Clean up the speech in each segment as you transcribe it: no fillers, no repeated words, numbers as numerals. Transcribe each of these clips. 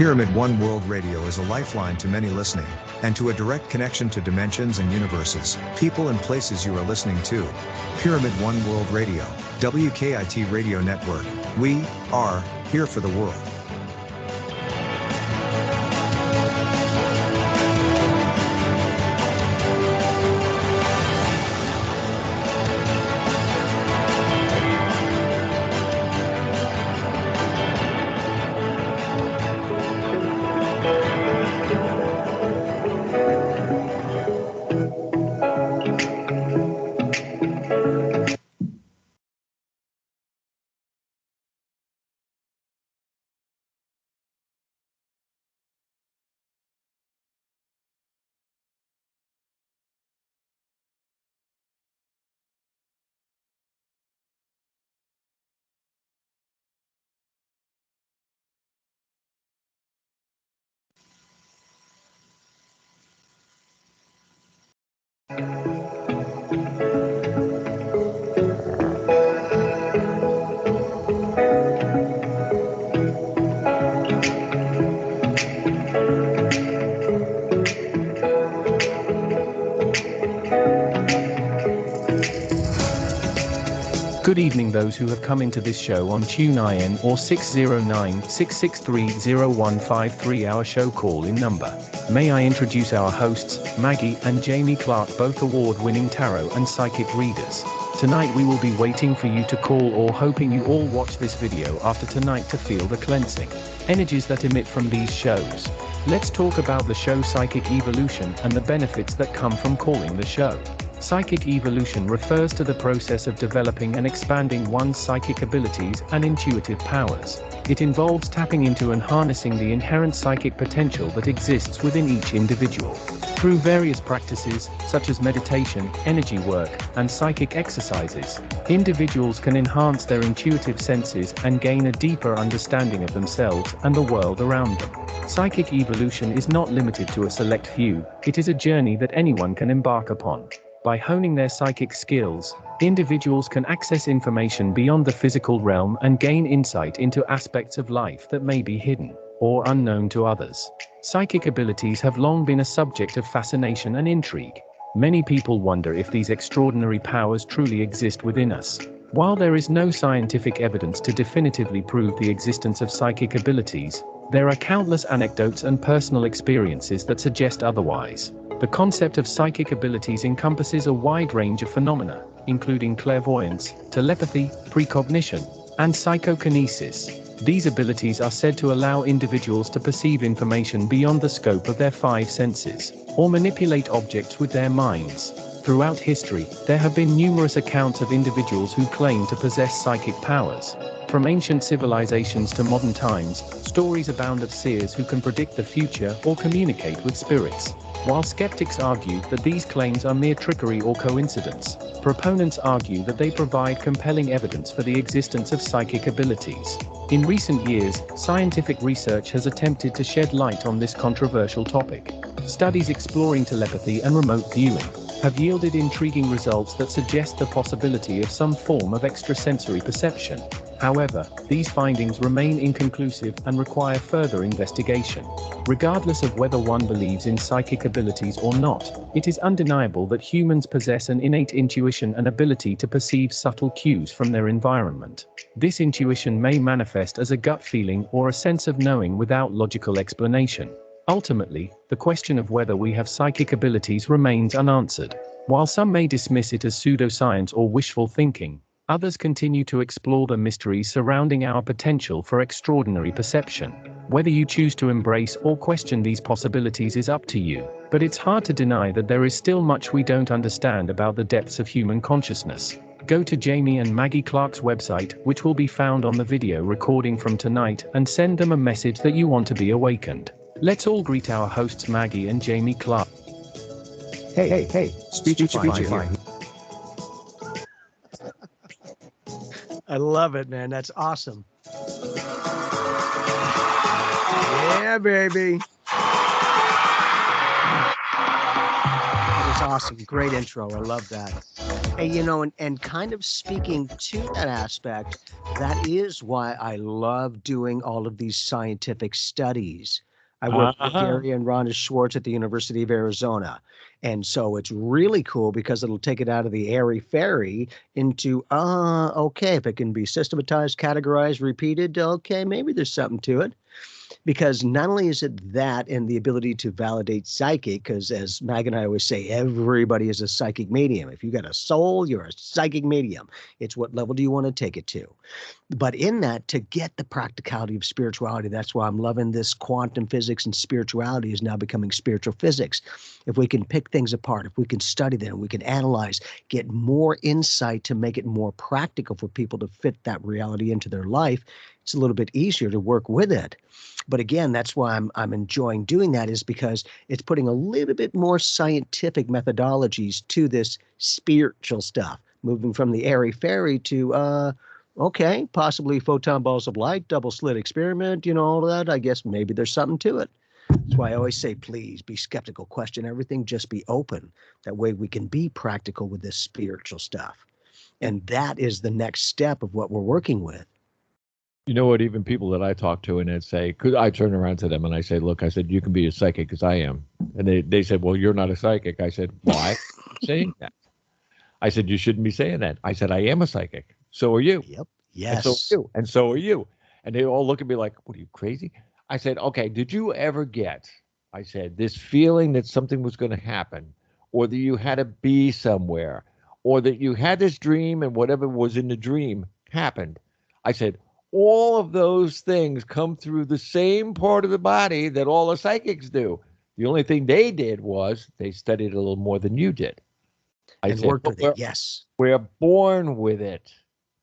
Pyramid One World Radio is a lifeline to many listening, and to a direct connection to dimensions and universes, people and places you are listening to. Pyramid One World Radio, WKIT Radio Network. We are here for the world. Good evening those who have come into this show on TuneIn or 609-663-0153, our show call-in number. May I introduce our hosts, Maggie and Jamie Clark, both award-winning tarot and psychic readers. Tonight we will be waiting for you to call, or hoping you all watch this video after tonight to feel the cleansing energies that emit from these shows. Let's talk about the show Psychic Evolution and the benefits that come from calling the show. Psychic evolution refers to the process of developing and expanding one's psychic abilities and intuitive powers. It involves tapping into and harnessing the inherent psychic potential that exists within each individual. Through various practices, such as meditation, energy work, and psychic exercises, individuals can enhance their intuitive senses and gain a deeper understanding of themselves and the world around them. Psychic evolution is not limited to a select few, it is a journey that anyone can embark upon. By honing their psychic skills, individuals can access information beyond the physical realm and gain insight into aspects of life that may be hidden or unknown to others. Psychic abilities have long been a subject of fascination and intrigue. Many people wonder if these extraordinary powers truly exist within us. While there is no scientific evidence to definitively prove the existence of psychic abilities, there are countless anecdotes and personal experiences that suggest otherwise. The concept of psychic abilities encompasses a wide range of phenomena, including clairvoyance, telepathy, precognition, and psychokinesis. These abilities are said to allow individuals to perceive information beyond the scope of their five senses, or manipulate objects with their minds. Throughout history, there have been numerous accounts of individuals who claim to possess psychic powers. From ancient civilizations to modern times, stories abound of seers who can predict the future or communicate with spirits. While skeptics argue that these claims are mere trickery or coincidence, proponents argue that they provide compelling evidence for the existence of psychic abilities. In recent years, scientific research has attempted to shed light on this controversial topic. Studies exploring telepathy and remote viewing have yielded intriguing results that suggest the possibility of some form of extrasensory perception. However, these findings remain inconclusive and require further investigation. Regardless of whether one believes in psychic abilities or not, it is undeniable that humans possess an innate intuition and ability to perceive subtle cues from their environment. This intuition may manifest as a gut feeling or a sense of knowing without logical explanation. Ultimately, the question of whether we have psychic abilities remains unanswered. While some may dismiss it as pseudoscience or wishful thinking, others continue to explore the mysteries surrounding our potential for extraordinary perception. Whether you choose to embrace or question these possibilities is up to you, but it's hard to deny that there is still much we don't understand about the depths of human consciousness. Go to Jamie and Maggie Clark's website, which will be found on the video recording from tonight, and send them a message that you want to be awakened. Let's all greet our hosts Maggie and Jamie Clark. Hey, Speechify here. I love it, man. That's awesome. Yeah, baby. That was awesome. Great intro. I love that. And kind of speaking to that aspect, that is why I love doing all of these scientific studies. I work with Gary and Rhonda Schwartz at the University of Arizona. And so it's really cool because it'll take it out of the airy-fairy into, okay, if it can be systematized, categorized, repeated, okay, maybe there's something to it. Because not only is it that and the ability to validate psychic, because as Mag and I always say, everybody is a psychic medium. If you got a soul, you're a psychic medium. It's what level do you want to take it to? But in that, to get the practicality of spirituality, that's why I'm loving this quantum physics, and spirituality is now becoming spiritual physics. If we can pick things apart, if we can study them, we can analyze, get more insight to make it more practical for people to fit that reality into their life, it's a little bit easier to work with it. But again, that's why I'm enjoying doing that, is because it's putting a little bit more scientific methodologies to this spiritual stuff, moving from the airy-fairy to okay, possibly photon balls of light, double slit experiment, all of that. I guess maybe there's something to it. That's why I always say, please be skeptical, question everything, just be open. That way we can be practical with this spiritual stuff. And that is the next step of what we're working with. You know what? Even people that I talk to and they say, could I turn around to them and I say, look, I said, you can be a psychic because I am. And they said, well, you're not a psychic. I said, why? saying that? I said, you shouldn't be saying that. I said, I am a psychic. So are you. Yep. Yes. And so are you. And so are you. And they all look at me like, what are you, crazy? I said, okay, did you ever get, I said, this feeling that something was going to happen, or that you had to be somewhere, or that you had this dream and whatever was in the dream happened? I said, all of those things come through the same part of the body that all the psychics do. The only thing they did was they studied a little more than you did. I said, worked with it. Yes. We're born with it.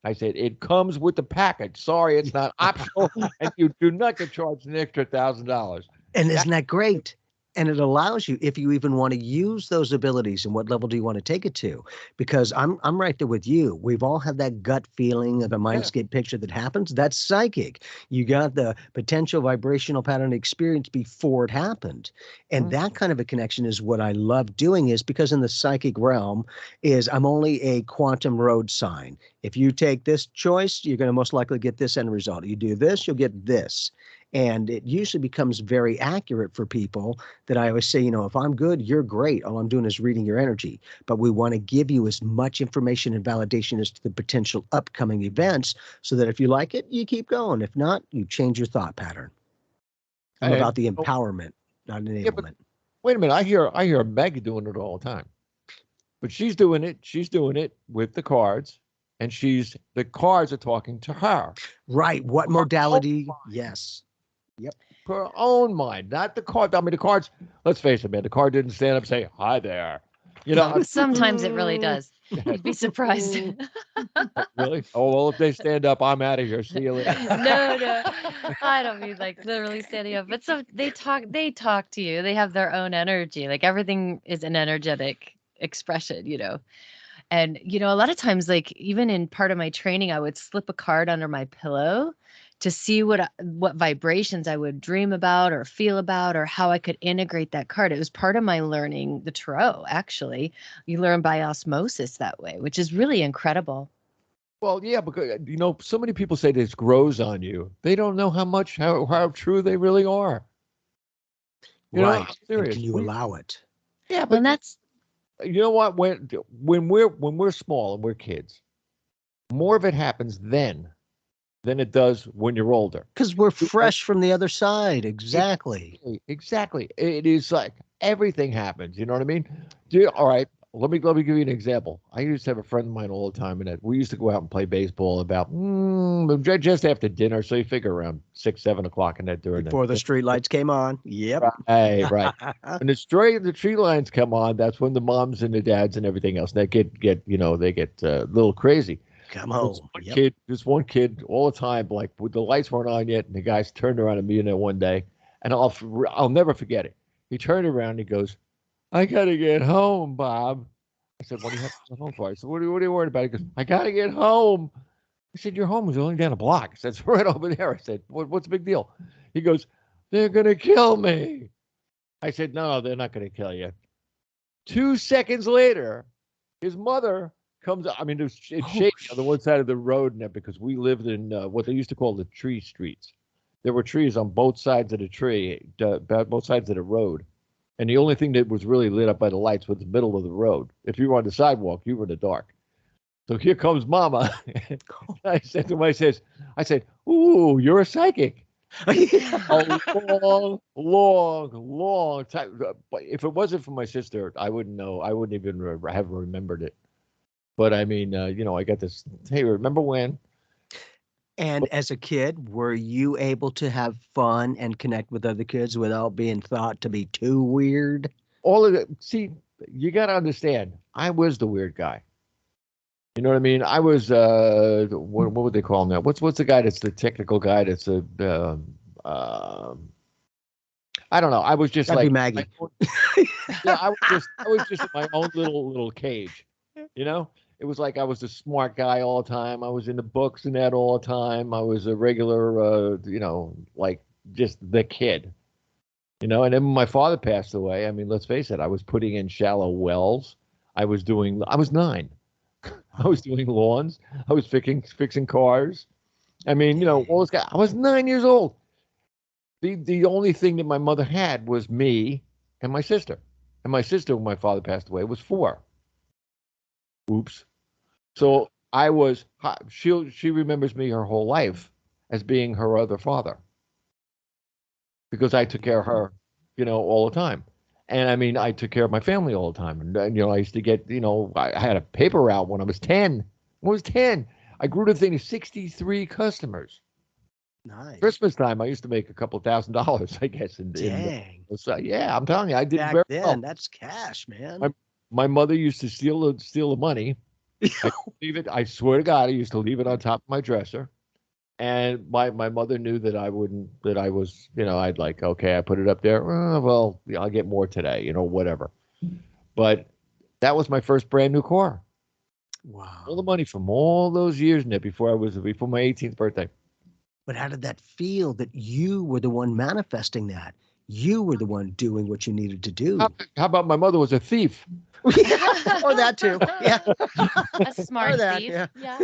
I said, it comes with the package. Sorry, it's not optional, and you do not get charged an extra $1,000. And isn't that great? And it allows you, if you even want to use those abilities, and what level do you want to take it to? Because I'm right there with you. We've all had that gut feeling of a mindscape picture that happens. That's psychic. You got the potential vibrational pattern experience before it happened. And that kind of a connection is what I love doing, is because in the psychic realm is I'm only a quantum road sign. If you take this choice, you're going to most likely get this end result. You do this, you'll get this. And it usually becomes very accurate for people that I always say, if I'm good, you're great. All I'm doing is reading your energy. But we want to give you as much information and validation as to the potential upcoming events, so that if you like it, you keep going. If not, you change your thought pattern. I'm about the empowerment, not enablement. Yeah, but wait a minute. I hear Maggie doing it all the time. But she's doing it with the cards. And the cards are talking to her. Right. What modality? Yes. Yep. Her own mind, not the card. I mean, the cards, let's face it, man, the card didn't stand up and say, hi there. Sometimes it really does. You'd be surprised. Really? Oh, well, if they stand up, I'm out of here. See you later. No. I don't mean like literally standing up. But they talk to you. They have their own energy. Like everything is an energetic expression, And, a lot of times, like even in part of my training, I would slip a card under my pillow to see what vibrations I would dream about or feel about, or how I could integrate that card. It was part of my learning the tarot, actually. You learn by osmosis that way, which is really incredible. Well, yeah, because, so many people say this grows on you. They don't know how true they really are. Right. And can you allow it? Yeah, but that's... You know what? When we're small and we're kids, more of it happens then than it does when you're older. Because we're fresh from the other side. Exactly. Exactly. It is like everything happens. You know what I mean? All right. Let me give you an example. I used to have a friend of mine all the time, and we used to go out and play baseball about just after dinner. So you figure around 6, 7 o'clock in that during before the street lights came on. Yep. Right. When the tree lines come on, that's when the moms and the dads and everything else, they get a little crazy. Come home. This one kid all the time, like the lights weren't on yet, and the guys turned around at me one day, and I'll never forget it. He turned around and he goes, I gotta get home, Bob. I said, what do you have to get home for? I said, what are you worried about? He goes, I gotta get home. I said, your home is only down a block. I said, it's right over there. I said, what's the big deal? He goes, they're gonna kill me. I said, no, they're not gonna kill you. 2 seconds later, his mother comes. I mean, it's Oh, shady on the one side of the road now because we lived in what they used to call the tree streets. There were trees on both sides of the tree, both sides of the road, and the only thing that was really lit up by the lights was the middle of the road. If you were on the sidewalk, you were in the dark. So here comes Mama. I said to him, I said, "Ooh, you're a psychic." A long, long, long time. But if it wasn't for my sister, I wouldn't know. I wouldn't even have remembered it. But I mean, I got this. Hey, remember when? And as a kid, were you able to have fun and connect with other kids without being thought to be too weird? All of it. See, you got to understand. I was the weird guy. You know what I mean? I was. What would they call him now? What's the guy that's the technical guy? That's a. I don't know. I was just That'd be like Maggie. yeah, I was just in my own little cage. You know, it was like I was the smart guy all the time. I was in the books and that all the time. I was a regular, like just the kid. And then when my father passed away, I mean, let's face it, I was putting in shallow wells. I was 9. I was doing lawns. I was fixing cars. I mean, all this guy. I was 9 years old. The only thing that my mother had was me and my sister. And my sister, when my father passed away, was 4. Oops. So she remembers me her whole life as being her other father because I took care of her, all the time. And I mean, I took care of my family all the time. And I used to get, I had a paper route when I was 10. When I was 10, I grew the thing to 63 customers. Nice. Christmas time, I used to make a couple $1,000s, I guess. Dang. Yeah, I'm telling you, I did Back very then, well. that's cash, man. My mother used to steal the money. I leave it. I swear to God, I used to leave it on top of my dresser. And my mother knew that I wouldn't. That I was, I'd like, okay, I put it up there. Well, I'll get more today, whatever. But that was my first brand new car. Wow. All the money from all those years in it before my 18th birthday. But how did that feel that you were the one manifesting that? You were the one doing what you needed to do. How about my mother was a thief? Or that too. Yeah. A smart that, thief. yeah.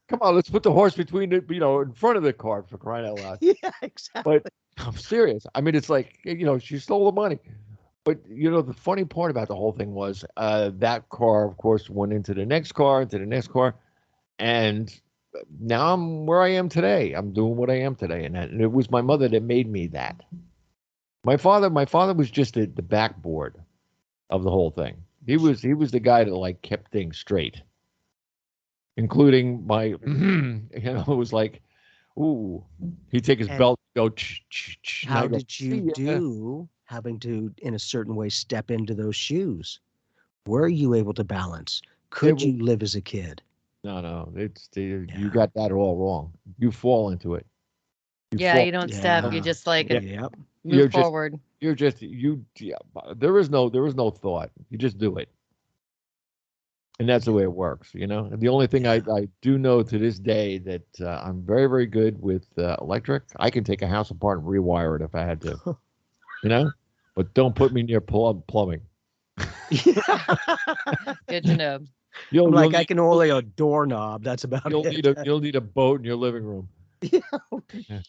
Come on, let's put the horse between the, in front of the car for crying out loud. Yeah, exactly. But I'm serious. I mean, it's like, she stole the money. But, the funny part about the whole thing was that car, of course, went into the next car, and now I'm where I am today. I'm doing what I am today. And it was my mother that made me that. My father was just the backboard of the whole thing. He was the guy that like kept things straight, including my, it was like, ooh, he'd take his belt, go. How did you do having to, in a certain way, step into those shoes? Were you able to balance? Could you live as a kid? No, you got that all wrong. You fall into it. You don't step. You just like move forward. There is no thought. You just do it. And that's the way it works, And the only thing I do know to this day that I'm very, very good with electric. I can take a house apart and rewire it if I had to, But don't put me near plumbing. Good to know. I can only a doorknob. That's about it. You'll need a boat in your living room.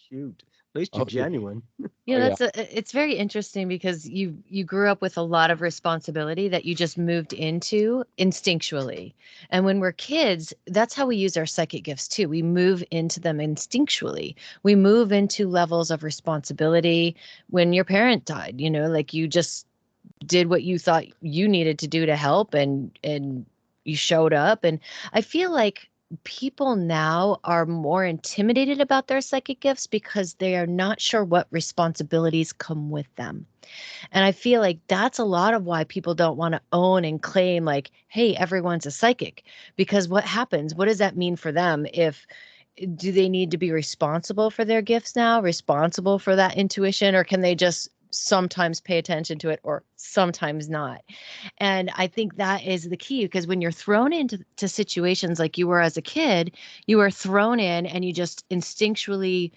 Shoot. At least you're genuine. It's very interesting because you grew up with a lot of responsibility that you just moved into instinctually. And when we're kids, that's how we use our psychic gifts too. We move into them instinctually. We move into levels of responsibility. When your parent died, like you just did what you thought you needed to do to help and you showed up. And I feel like people now are more intimidated about their psychic gifts because they are not sure what responsibilities come with them. And I feel like that's a lot of why people don't want to own and claim like, hey, everyone's a psychic. Because what happens? What does that mean for them? Do they need to be responsible for their gifts now, responsible for that intuition, or can they just sometimes pay attention to it or sometimes not? And I think that is the key, because when you're thrown into situations like you were as a kid, you were thrown in and you just instinctually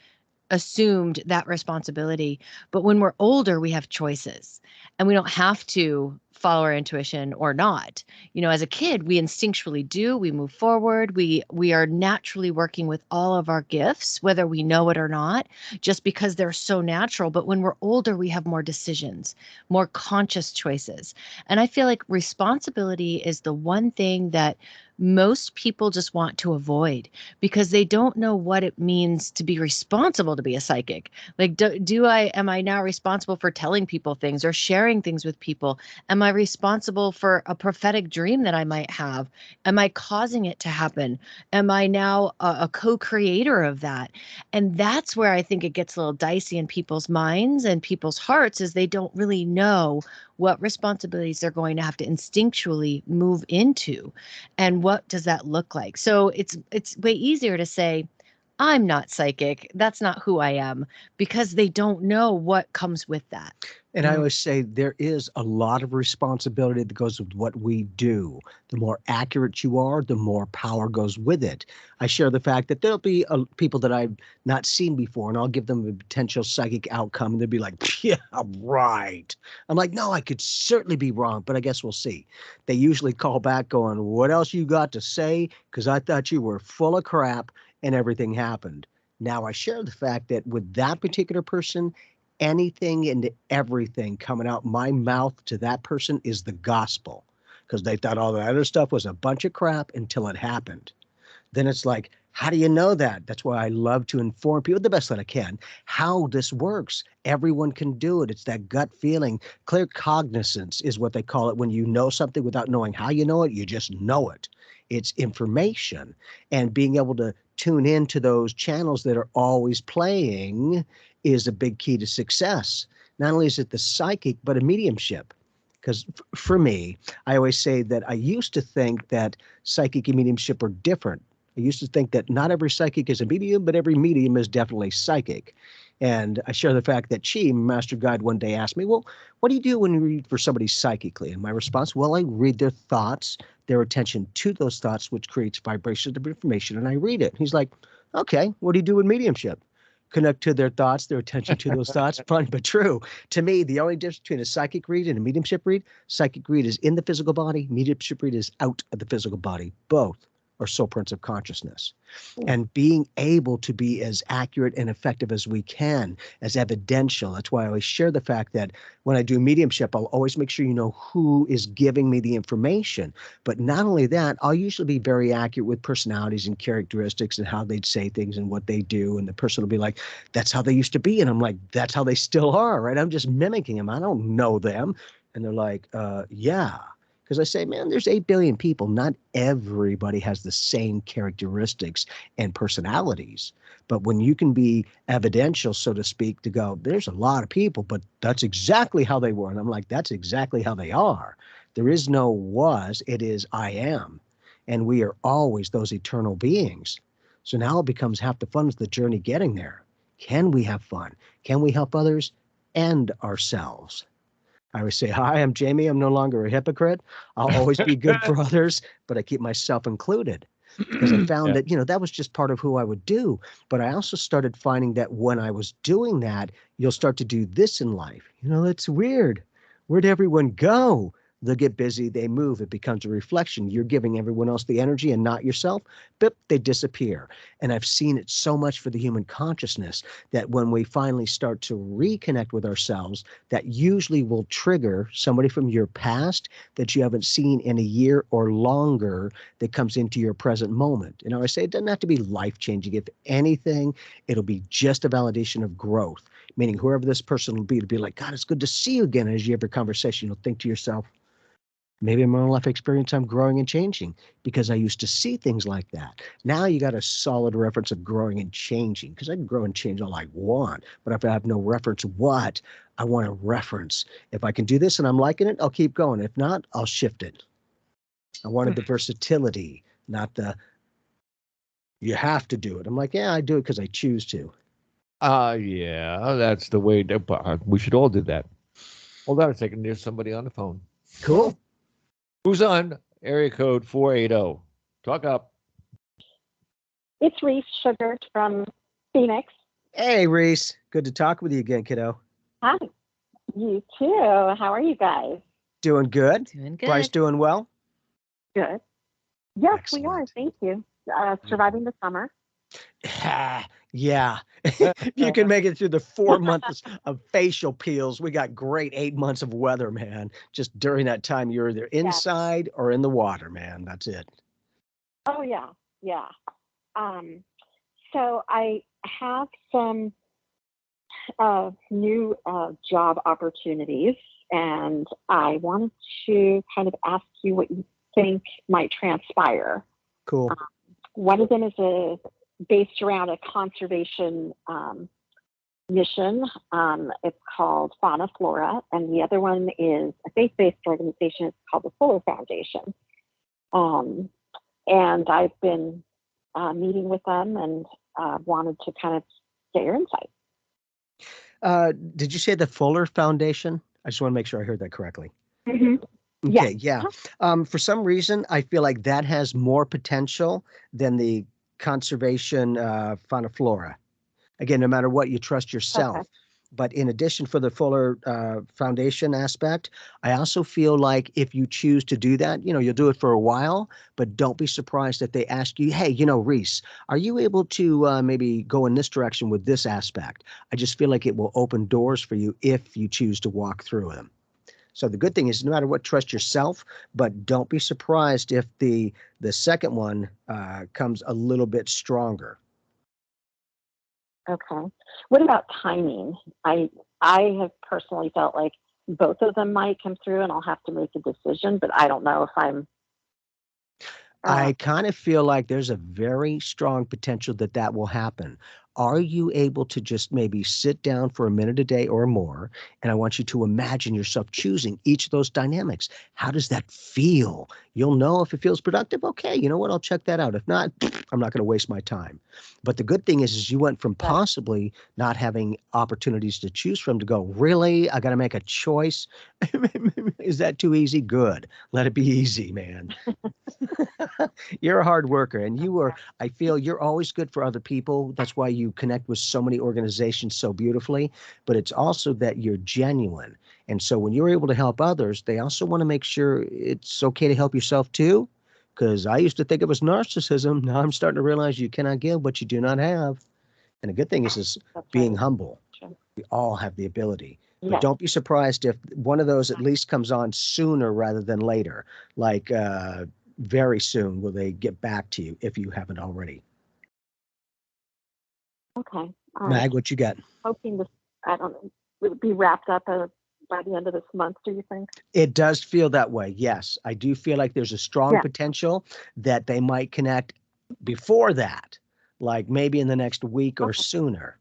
assumed that responsibility. But when we're older, we have choices, and we don't have to follow our intuition or not. As a kid, we instinctually do, we move forward, we are naturally working with all of our gifts, whether we know it or not, just because they're so natural. But when we're older, we have more decisions, more conscious choices. And I feel like responsibility is the one thing that most people just want to avoid, because they don't know what it means to be responsible to be a psychic. Like, am I now responsible for telling people things or sharing things with people? Am I responsible for a prophetic dream that I might have? Am I causing it to happen? Am I now a co-creator of that? And that's where I think it gets a little dicey in people's minds and people's hearts, is they don't really know what responsibilities they're going to have to instinctually move into, and what does that look like. So it's way easier to say, I'm not psychic, that's not who I am, because they don't know what comes with that. And I always say there is a lot of responsibility that goes with what we do. The more accurate you are, the more power goes with it. I share the fact that there'll be people that I've not seen before, and I'll give them a potential psychic outcome, and they'll be like, yeah, right. I'm like, no, I could certainly be wrong, but I guess we'll see. They usually call back going, what else you got to say? Because I thought you were full of crap and everything happened. Now I share the fact that with that particular person, anything and everything coming out my mouth to that person is the gospel, because they thought all the other stuff was a bunch of crap until it happened. Then it's like, how do you know that? That's why I love to inform people the best that I can how this works. Everyone can do it. It's that gut feeling. Clear cognizance is what they call it. When you know something without knowing how you know it, you just know it. It's information. And being able to tune into those channels that are always playing is a big key to success. Not only is it the psychic, but a mediumship. Because for me, I always say that I used to think that psychic and mediumship are different. I used to think that not every psychic is a medium, but every medium is definitely psychic. And I share the fact that she, Master Guide, one day asked me, well, what do you do when you read for somebody psychically? And my response, well, I read their thoughts, their attention to those thoughts, which creates vibrations of information, and I read it. He's like, okay, what do you do in mediumship? Connect to their thoughts, their attention to those thoughts. Fun, but true. To me, the only difference between a psychic read and a mediumship read, psychic read is in the physical body, mediumship read is out of the physical body. Both are soul prints of consciousness. And being able to be as accurate and effective as we can, as evidential. That's why I always share the fact that when I do mediumship, I'll always make sure you know who is giving me the information. But not only that, I'll usually be very accurate with personalities and characteristics and how they'd say things and what they do. And the person will be like, that's how they used to be. And I'm like, that's how they still are, right? I'm just mimicking them. I don't know them. And they're like, yeah. Because I say, man, there's 8 billion people. Not everybody has the same characteristics and personalities. But when you can be evidential, so to speak, to go, there's a lot of people, but that's exactly how they were. And I'm like, that's exactly how they are. There is no was, it is I am. And we are always those eternal beings. So now it becomes half the fun is the journey getting there. Can we have fun? Can we help others and ourselves? I always say, hi, I'm Jamie. I'm no longer a hypocrite. I'll always be good for others, but I keep myself included. Because I found that, that was just part of who I would do. But I also started finding that when I was doing that, you'll start to do this in life. It's weird. Where'd everyone go? They'll get busy, they move, it becomes a reflection. You're giving everyone else the energy and not yourself, but they disappear. And I've seen it so much for the human consciousness that when we finally start to reconnect with ourselves, that usually will trigger somebody from your past that you haven't seen in a year or longer that comes into your present moment. I say it doesn't have to be life-changing. If anything, it'll be just a validation of growth, meaning whoever this person will be, to be like, God, it's good to see you again. As you have a conversation, you'll think to yourself, maybe in my own life experience, I'm growing and changing because I used to see things like that. Now you got a solid reference of growing and changing, because I can grow and change all I want. But if I have no reference, what I want to reference. If I can do this and I'm liking it, I'll keep going. If not, I'll shift it. I wanted the versatility, not the you have to do it. I'm like, yeah, I do it because I choose to. Yeah, that's the way. We should all do that. Hold on a second. There's somebody on the phone. Cool. Who's on? Area code 480. Talk up. It's Reese Sugar from Phoenix. Hey, Reese. Good to talk with you again, kiddo. Hi, you too. How are you guys? Doing good. Doing Bryce good. doing well? Good. Yes, we are. Excellent. Thank you. Surviving the summer. Yeah. If you can make it through the 4 months of facial peels, we got great 8 months of weather, man. Just during that time, you're either inside or in the water, man. That's it. Oh yeah, yeah. So I have some new job opportunities, and I wanted to kind of ask you what you think might transpire. Cool. One of them is based around a conservation mission. It's called Fauna Flora, and the other one is a faith-based organization. It's called the Fuller Foundation. And I've been meeting with them and wanted to kind of get your insight. Did you say the Fuller Foundation? I just want to make sure I heard that correctly. Mm-hmm. Okay, yeah. For some reason, I feel like that has more potential than the conservation fauna flora. Again, no matter what, you trust yourself. Okay. But in addition for the Fuller Foundation aspect, I also feel like if you choose to do that, you'll do it for a while, but don't be surprised if they ask you, hey, Reese, are you able to maybe go in this direction with this aspect? I just feel like it will open doors for you if you choose to walk through them. So the good thing is, no matter what, trust yourself, but don't be surprised if the second one comes a little bit stronger. Okay. What about timing? I have personally felt like both of them might come through, and I'll have to make a decision, but I don't know if I'm. I kind of feel like there's a very strong potential that will happen. Are you able to just maybe sit down for a minute a day or more? And I want you to imagine yourself choosing each of those dynamics. How does that feel? You'll know if it feels productive. Okay, you know what? I'll check that out. If not, I'm not going to waste my time. But the good thing is you went from possibly not having opportunities to choose from to go, really? I got to make a choice? Is that too easy? Good. Let it be easy, man. You're a hard worker, and I feel you're always good for other people. That's why you connect with so many organizations so beautifully, but it's also that you're genuine. And so when you're able to help others, they also want to make sure it's okay to help yourself too. Because I used to think it was narcissism. Now I'm starting to realize you cannot give what you do not have. And the good thing is being humble. Sure. We all have the ability. But don't be surprised if one of those at least comes on sooner rather than later. Like very soon will they get back to you if you haven't already. Okay. Mag, what you got? Hoping this, I don't know, will it be wrapped up by the end of this month, do you think? It does feel that way. Yes. I do feel like there's a strong potential that they might connect before that, like maybe in the next week or sooner.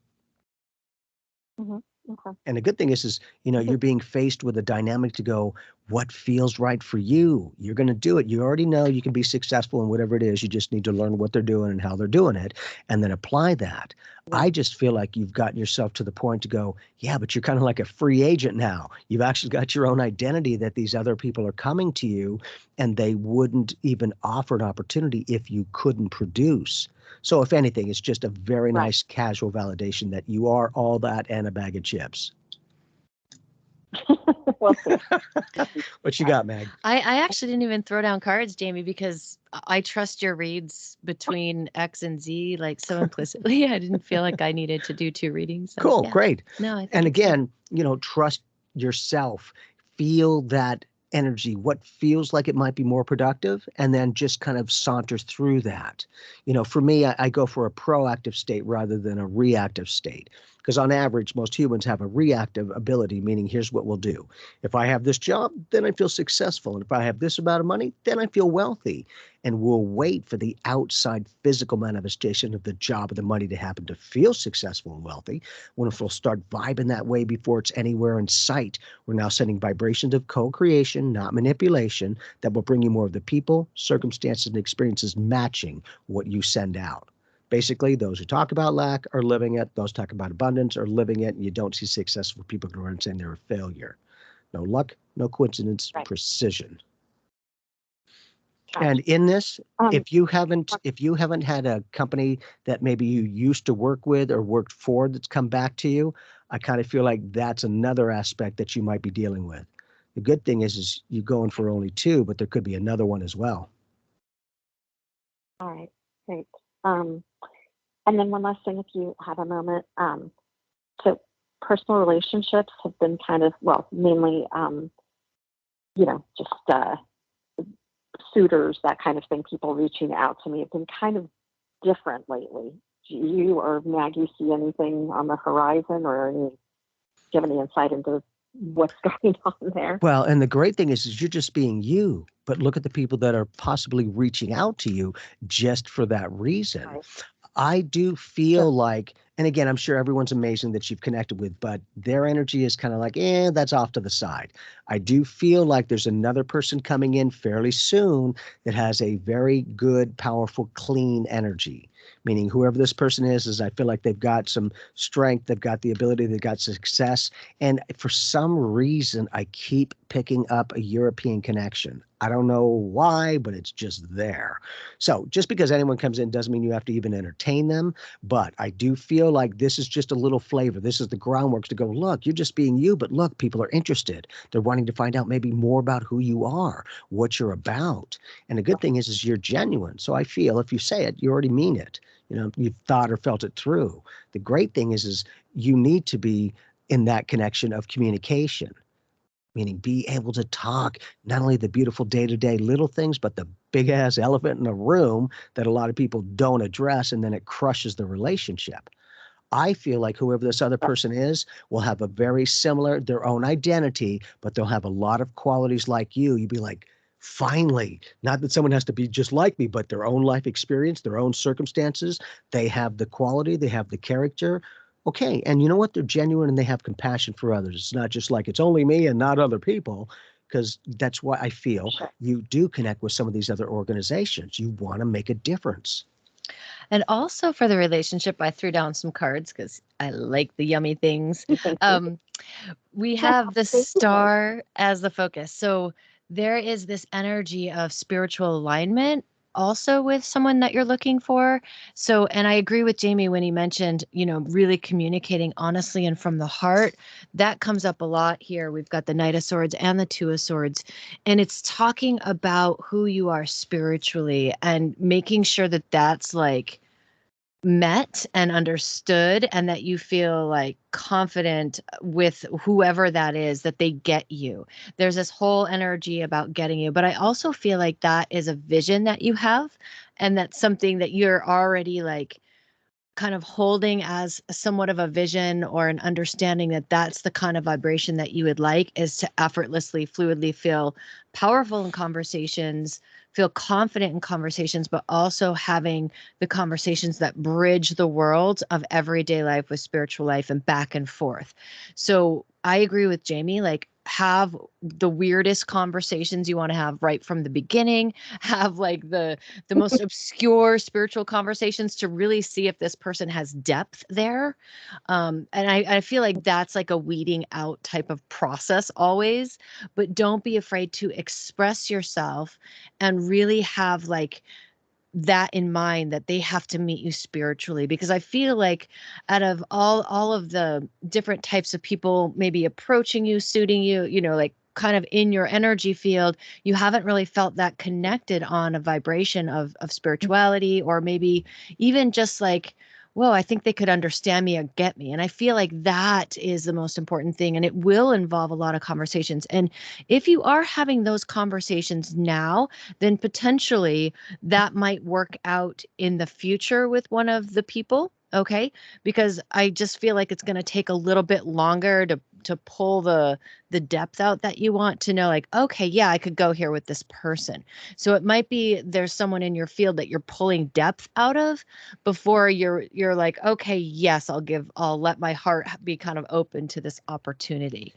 Mm-hmm. Okay. And the good thing is you're being faced with a dynamic to go, what feels right for you? You're going to do it. You already know you can be successful in whatever it is. You just need to learn what they're doing and how they're doing it and then apply that. Yeah. I just feel like you've gotten yourself to the point to go, yeah, but you're kind of like a free agent now. You've actually got your own identity that these other people are coming to you and they wouldn't even offer an opportunity if you couldn't produce. So if anything, it's just a very nice casual validation that you are all that and a bag of chips. Well, what you got, Mag? I actually didn't even throw down cards, Jamie, because I trust your reads between X and Z like so implicitly. I didn't feel like I needed to do 2 readings. So, cool, great. No, I think and again, trust yourself. Feel that energy, what feels like it might be more productive, and then just kind of saunter through that. For me, I go for a proactive state rather than a reactive state. Because on average, most humans have a reactive ability, meaning here's what we'll do. If I have this job, then I feel successful. And if I have this amount of money, then I feel wealthy. And we'll wait for the outside physical manifestation of the job or the money to happen to feel successful and wealthy. When if we'll start vibing that way before it's anywhere in sight, we're now sending vibrations of co-creation, not manipulation, that will bring you more of the people, circumstances, and experiences matching what you send out. Basically, those who talk about lack are living it. Those who talk about abundance are living it. And you don't see successful people go around saying they're a failure. No luck, no coincidence, precision. And in this, Um, if you haven't had a company that maybe you used to work with or worked for that's come back to you, I kind of feel like that's another aspect that you might be dealing with. The good thing is you're going for only two, but there could be another one as well. all right, great. And then one last thing, if you have a moment. So personal relationships have been kind of, well, mainly, just suitors, that kind of thing, people reaching out to me have been kind of different lately. Do you or Maggie see anything on the horizon, or do you have any insight into what's going on there? Well, and the great thing is you're just being you, but look at the people that are possibly reaching out to you just for that reason. Right. I do feel like, and again, I'm sure everyone's amazing that you've connected with, but their energy is kind of like, that's off to the side. I do feel like there's another person coming in fairly soon that has a very good, powerful, clean energy. Meaning whoever this person is I feel like they've got some strength, they've got the ability, they've got success. And for some reason, I keep picking up a European connection. I don't know why, but it's just there. So just because anyone comes in doesn't mean you have to even entertain them. But I do feel like this is just a little flavor. This is the groundwork to go, look, you're just being you, but look, people are interested. They're wanting to find out maybe more about who you are, what you're about. And the good thing is you're genuine. So I feel if you say it, you already mean it. You've thought or felt it through. The great thing is you need to be in that connection of communication. Meaning be able to talk not only the beautiful day-to-day little things, but the big-ass elephant in the room that a lot of people don't address, and then it crushes the relationship. I feel like whoever this other person is will have a very similar, their own identity, but they'll have a lot of qualities like you. You'd be like, finally, not that someone has to be just like me, but their own life experience, their own circumstances. They have the quality, they have the character. Okay, and you know what? They're genuine and they have compassion for others. It's not just like it's only me and not other people, because that's why I feel you do connect with some of these other organizations. You want to make a difference. And also for the relationship, I threw down some cards because I like the yummy things. We have the star as the focus. So there is this energy of spiritual alignment also with someone that you're looking for. So, and I agree with Jamie when he mentioned, really communicating honestly and from the heart. That comes up a lot here. We've got the Knight of Swords and the Two of Swords, and it's talking about who you are spiritually and making sure that that's like met and understood, and that you feel like confident with whoever that is, that they get you. There's this whole energy about getting you, but I also feel like that is a vision that you have, and that's something that you're already like kind of holding as somewhat of a vision or an understanding that that's the kind of vibration that you would like, is to effortlessly, fluidly feel powerful in conversations, feel confident in conversations, but also having the conversations that bridge the world of everyday life with spiritual life and back and forth. So I agree with Jamie, like have the weirdest conversations you want to have right from the beginning, have like the most obscure spiritual conversations to really see if this person has depth there. And I feel like that's like a weeding out type of process always, but don't be afraid to express yourself and really have like that in mind, that they have to meet you spiritually. Because I feel like out of all of the different types of people maybe approaching you, suiting you, like kind of in your energy field, you haven't really felt that connected on a vibration of spirituality, or maybe even just like, whoa, I think they could understand me or get me. And I feel like that is the most important thing. And it will involve a lot of conversations. And if you are having those conversations now, then potentially that might work out in the future with one of the people. Okay. Because I just feel like it's going to take a little bit longer to pull the depth out that you want to know, like, okay, yeah, I could go here with this person. So it might be there's someone in your field that you're pulling depth out of before you're like, okay, yes, I'll let my heart be kind of open to this opportunity.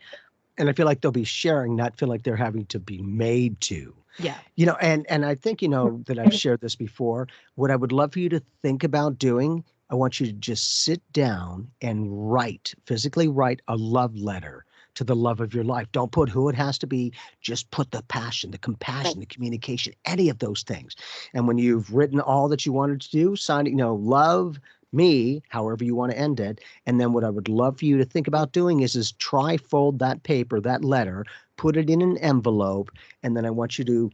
And I feel like they'll be sharing, not feel like they're having to be made to. Yeah. And I think, that I've shared this before. What I would love for you to think about doing, I want you to just sit down and physically write a love letter to the love of your life. Don't put who it has to be. Just put the passion, the compassion, the communication, any of those things. And when you've written all that you wanted to do, sign it, love me, however you want to end it. And then what I would love for you to think about doing is tri-fold that paper, that letter, put it in an envelope, and then I want you to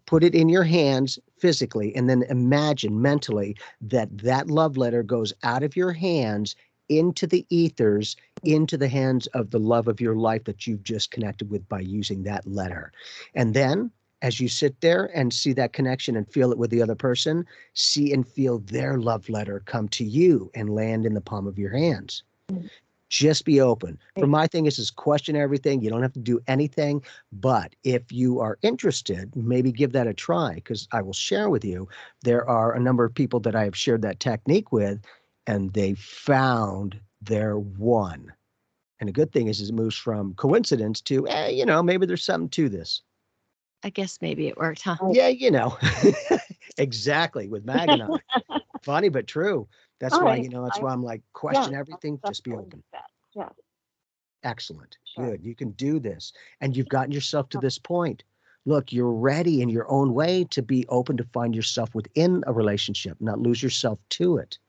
put it in your hands physically, and then imagine mentally that love letter goes out of your hands into the ethers, into the hands of the love of your life that you've just connected with by using that letter. And then as you sit there and see that connection and feel it with the other person, see and feel their love letter come to you and land in the palm of your hands. Just be open. For my thing is question everything. You don't have to do anything. But if you are interested, maybe give that a try, because I will share with you, there are a number of people that I have shared that technique with, and they found their one. And the good thing is it moves from coincidence to, maybe there's something to this. I guess maybe it worked, huh? Yeah, exactly, with Maggie and I. Funny but true. That's why, that's why I'm like, question everything, just be open. Yeah. Excellent. Sure. Good. You can do this. And you've gotten yourself to this point. Look, you're ready in your own way to be open to find yourself within a relationship, not lose yourself to it.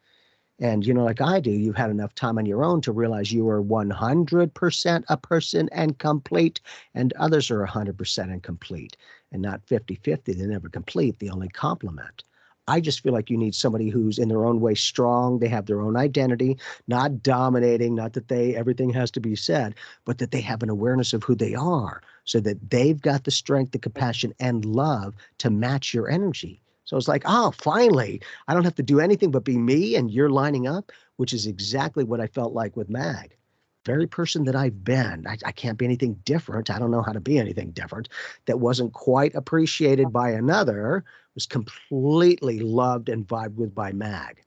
And, like I do, you've had enough time on your own to realize you are 100% a person and complete, and others are 100% incomplete, and not 50-50. They're never complete. They only complement. I just feel like you need somebody who's in their own way strong. They have their own identity, not dominating, not that everything has to be said, but that they have an awareness of who they are, so that they've got the strength, the compassion, and love to match your energy. So it's like, oh, finally, I don't have to do anything but be me, and you're lining up, which is exactly what I felt like with Mag. Very person that I've been. I can't be anything different. I don't know how to be anything different. That wasn't quite appreciated by another, was completely loved and vibed with by Mag.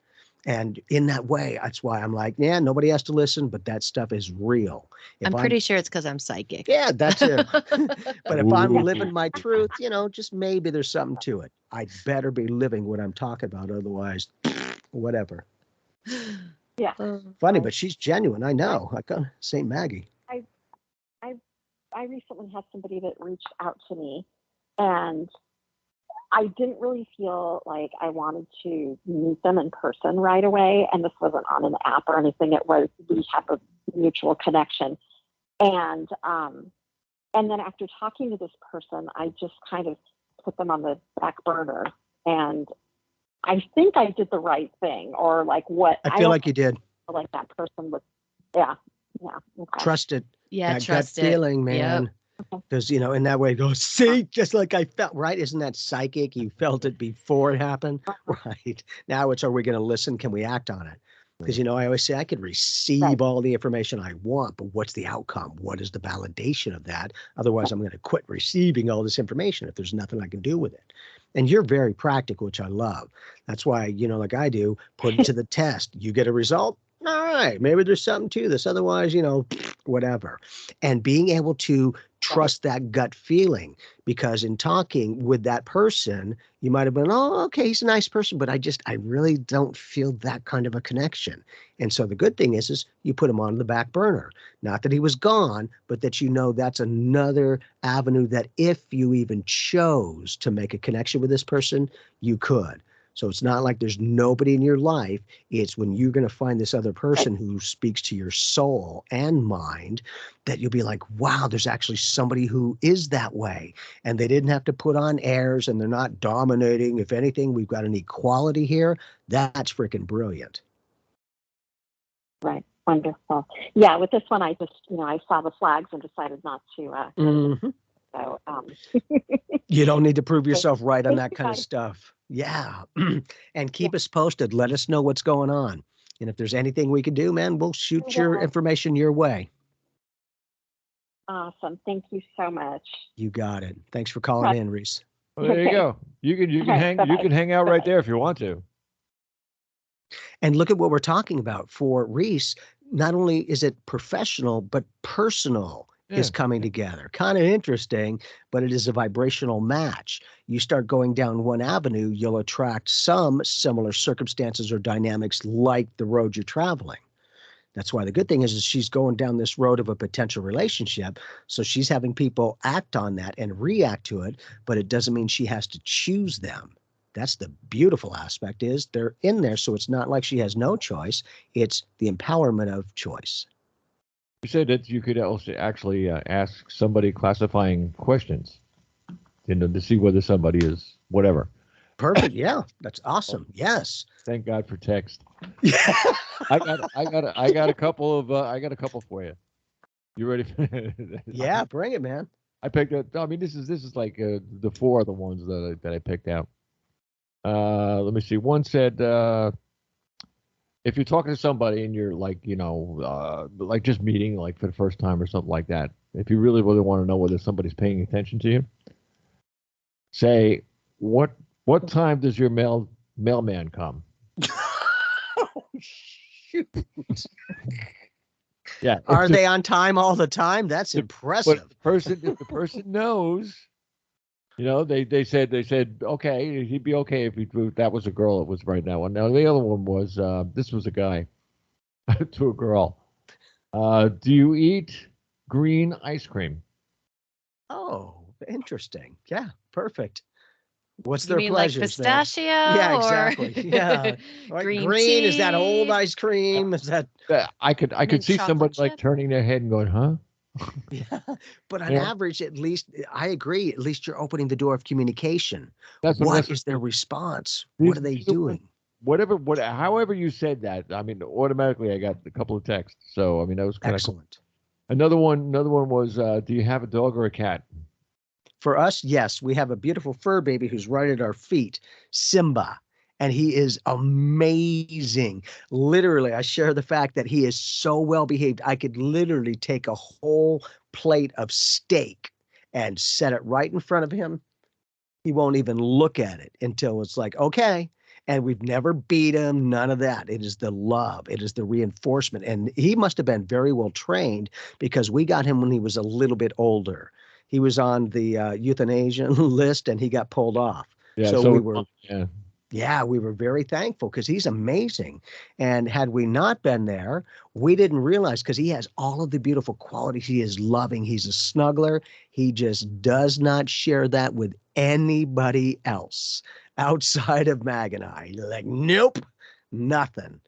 And in that way, that's why I'm like, yeah, nobody has to listen, but that stuff is real. I'm pretty sure it's because I'm psychic. Yeah, that's it. But if I'm living my truth, just maybe there's something to it. I better be living what I'm talking about. Otherwise, whatever. Yeah. Funny, but she's genuine. I know. I got St. Maggie. I recently had somebody that reached out to me, and I didn't really feel like I wanted to meet them in person right away. And this wasn't on an app or anything. It was, we have a mutual connection. And then after talking to this person, I just kind of put them on the back burner. And I think I did the right thing, or like what I feel like you did. Like that person was, yeah. Okay. Trust it. Yeah, that trust gut it. feeling, man. Because, in that way it goes, see, just like I felt, right? Isn't that psychic? You felt it before it happened, right? Now it's, are we going to listen? Can we act on it? Because, I always say I could receive all the information I want, but what's the outcome? What is the validation of that? Otherwise, I'm going to quit receiving all this information if there's nothing I can do with it. And you're very practical, which I love. That's why, like I do, put it to the test. You get a result. All right, maybe there's something to this. Otherwise, whatever. And being able to trust that gut feeling, because in talking with that person, you might have been, oh, okay, he's a nice person, but I really don't feel that kind of a connection. And so the good thing is you put him on the back burner. Not that he was gone, but that that's another avenue that if you even chose to make a connection with this person, you could. So it's not like there's nobody in your life. It's when you're going to find this other person who speaks to your soul and mind, that you'll be like, wow, there's actually somebody who is that way. And they didn't have to put on airs, and they're not dominating. If anything, we've got an equality here. That's freaking brilliant. Right. Wonderful. Yeah. With this one, I just, I saw the flags and decided not to. So you don't need to prove yourself right on that kind of stuff. Yeah. And keep us posted. Let us know what's going on. And if there's anything we can do, man, we'll shoot your information your way. Awesome. Thank you so much. You got it. Thanks for calling in, Reese. Well, there you go. You can hang out right there if you want to. And look at what we're talking about. For Reese, not only is it professional, but personal is coming together. Kind of interesting, but it is a vibrational match. You start going down one avenue, you'll attract some similar circumstances or dynamics like the road you're traveling. That's why the good thing is she's going down this road of a potential relationship. So she's having people act on that and react to it, but it doesn't mean she has to choose them. That's the beautiful aspect, is they're in there. So it's not like she has no choice. It's the empowerment of choice. You said that you could also actually ask somebody classifying questions, to see whether somebody is whatever. Perfect. Yeah, that's awesome. Yes. Thank God for text. Yeah. I got a couple for you. You ready? Yeah, bring it, man. I picked up. I mean, this is like the four other ones that I picked out. Let me see. One said, if you're talking to somebody and you're like, like just meeting like for the first time or something like that, if you really want to know whether somebody's paying attention to you, say, what time does your mailman come? Oh, shoot. Yeah. Are they on time all the time? That's impressive. But if the person knows, they said, okay, he'd be okay if that was a girl. It was right now. Now the other one was, this was a guy to a girl. Do you eat green ice cream? Oh, interesting. Yeah, perfect. What's You their mean like pleasures? pistachio? Yeah, or exactly. Yeah. Right. green Is that old tea? ice cream? Is that I could Mint see somebody chocolate like chip? turning their head and going, huh? yeah. But on Yeah. average, at least I agree, at least you're opening the door of communication. That's What is their response? What are they doing? However you said that, I mean, automatically I got a couple of texts. So I mean, that was kind of cool. Excellent. Another one was, do you have a dog or a cat? For us, yes, we have a beautiful fur baby who's right at our feet, Simba, and he is amazing. Literally, I share the fact that he is so well behaved. I could literally take a whole plate of steak and set it right in front of him. He won't even look at it until it's like, okay. And we've never beat him, none of that. It is the love, it is the reinforcement. And he must have been very well trained, because we got him when he was a little bit older. He was on the euthanasia list and he got pulled off. Yeah. So we were, yeah. we were very thankful, because he's amazing. And had we not been there, we didn't realize, because he has all of the beautiful qualities. He is loving. He's a snuggler. He just does not share that with anybody else outside of Mag and I. Like, nope, nothing.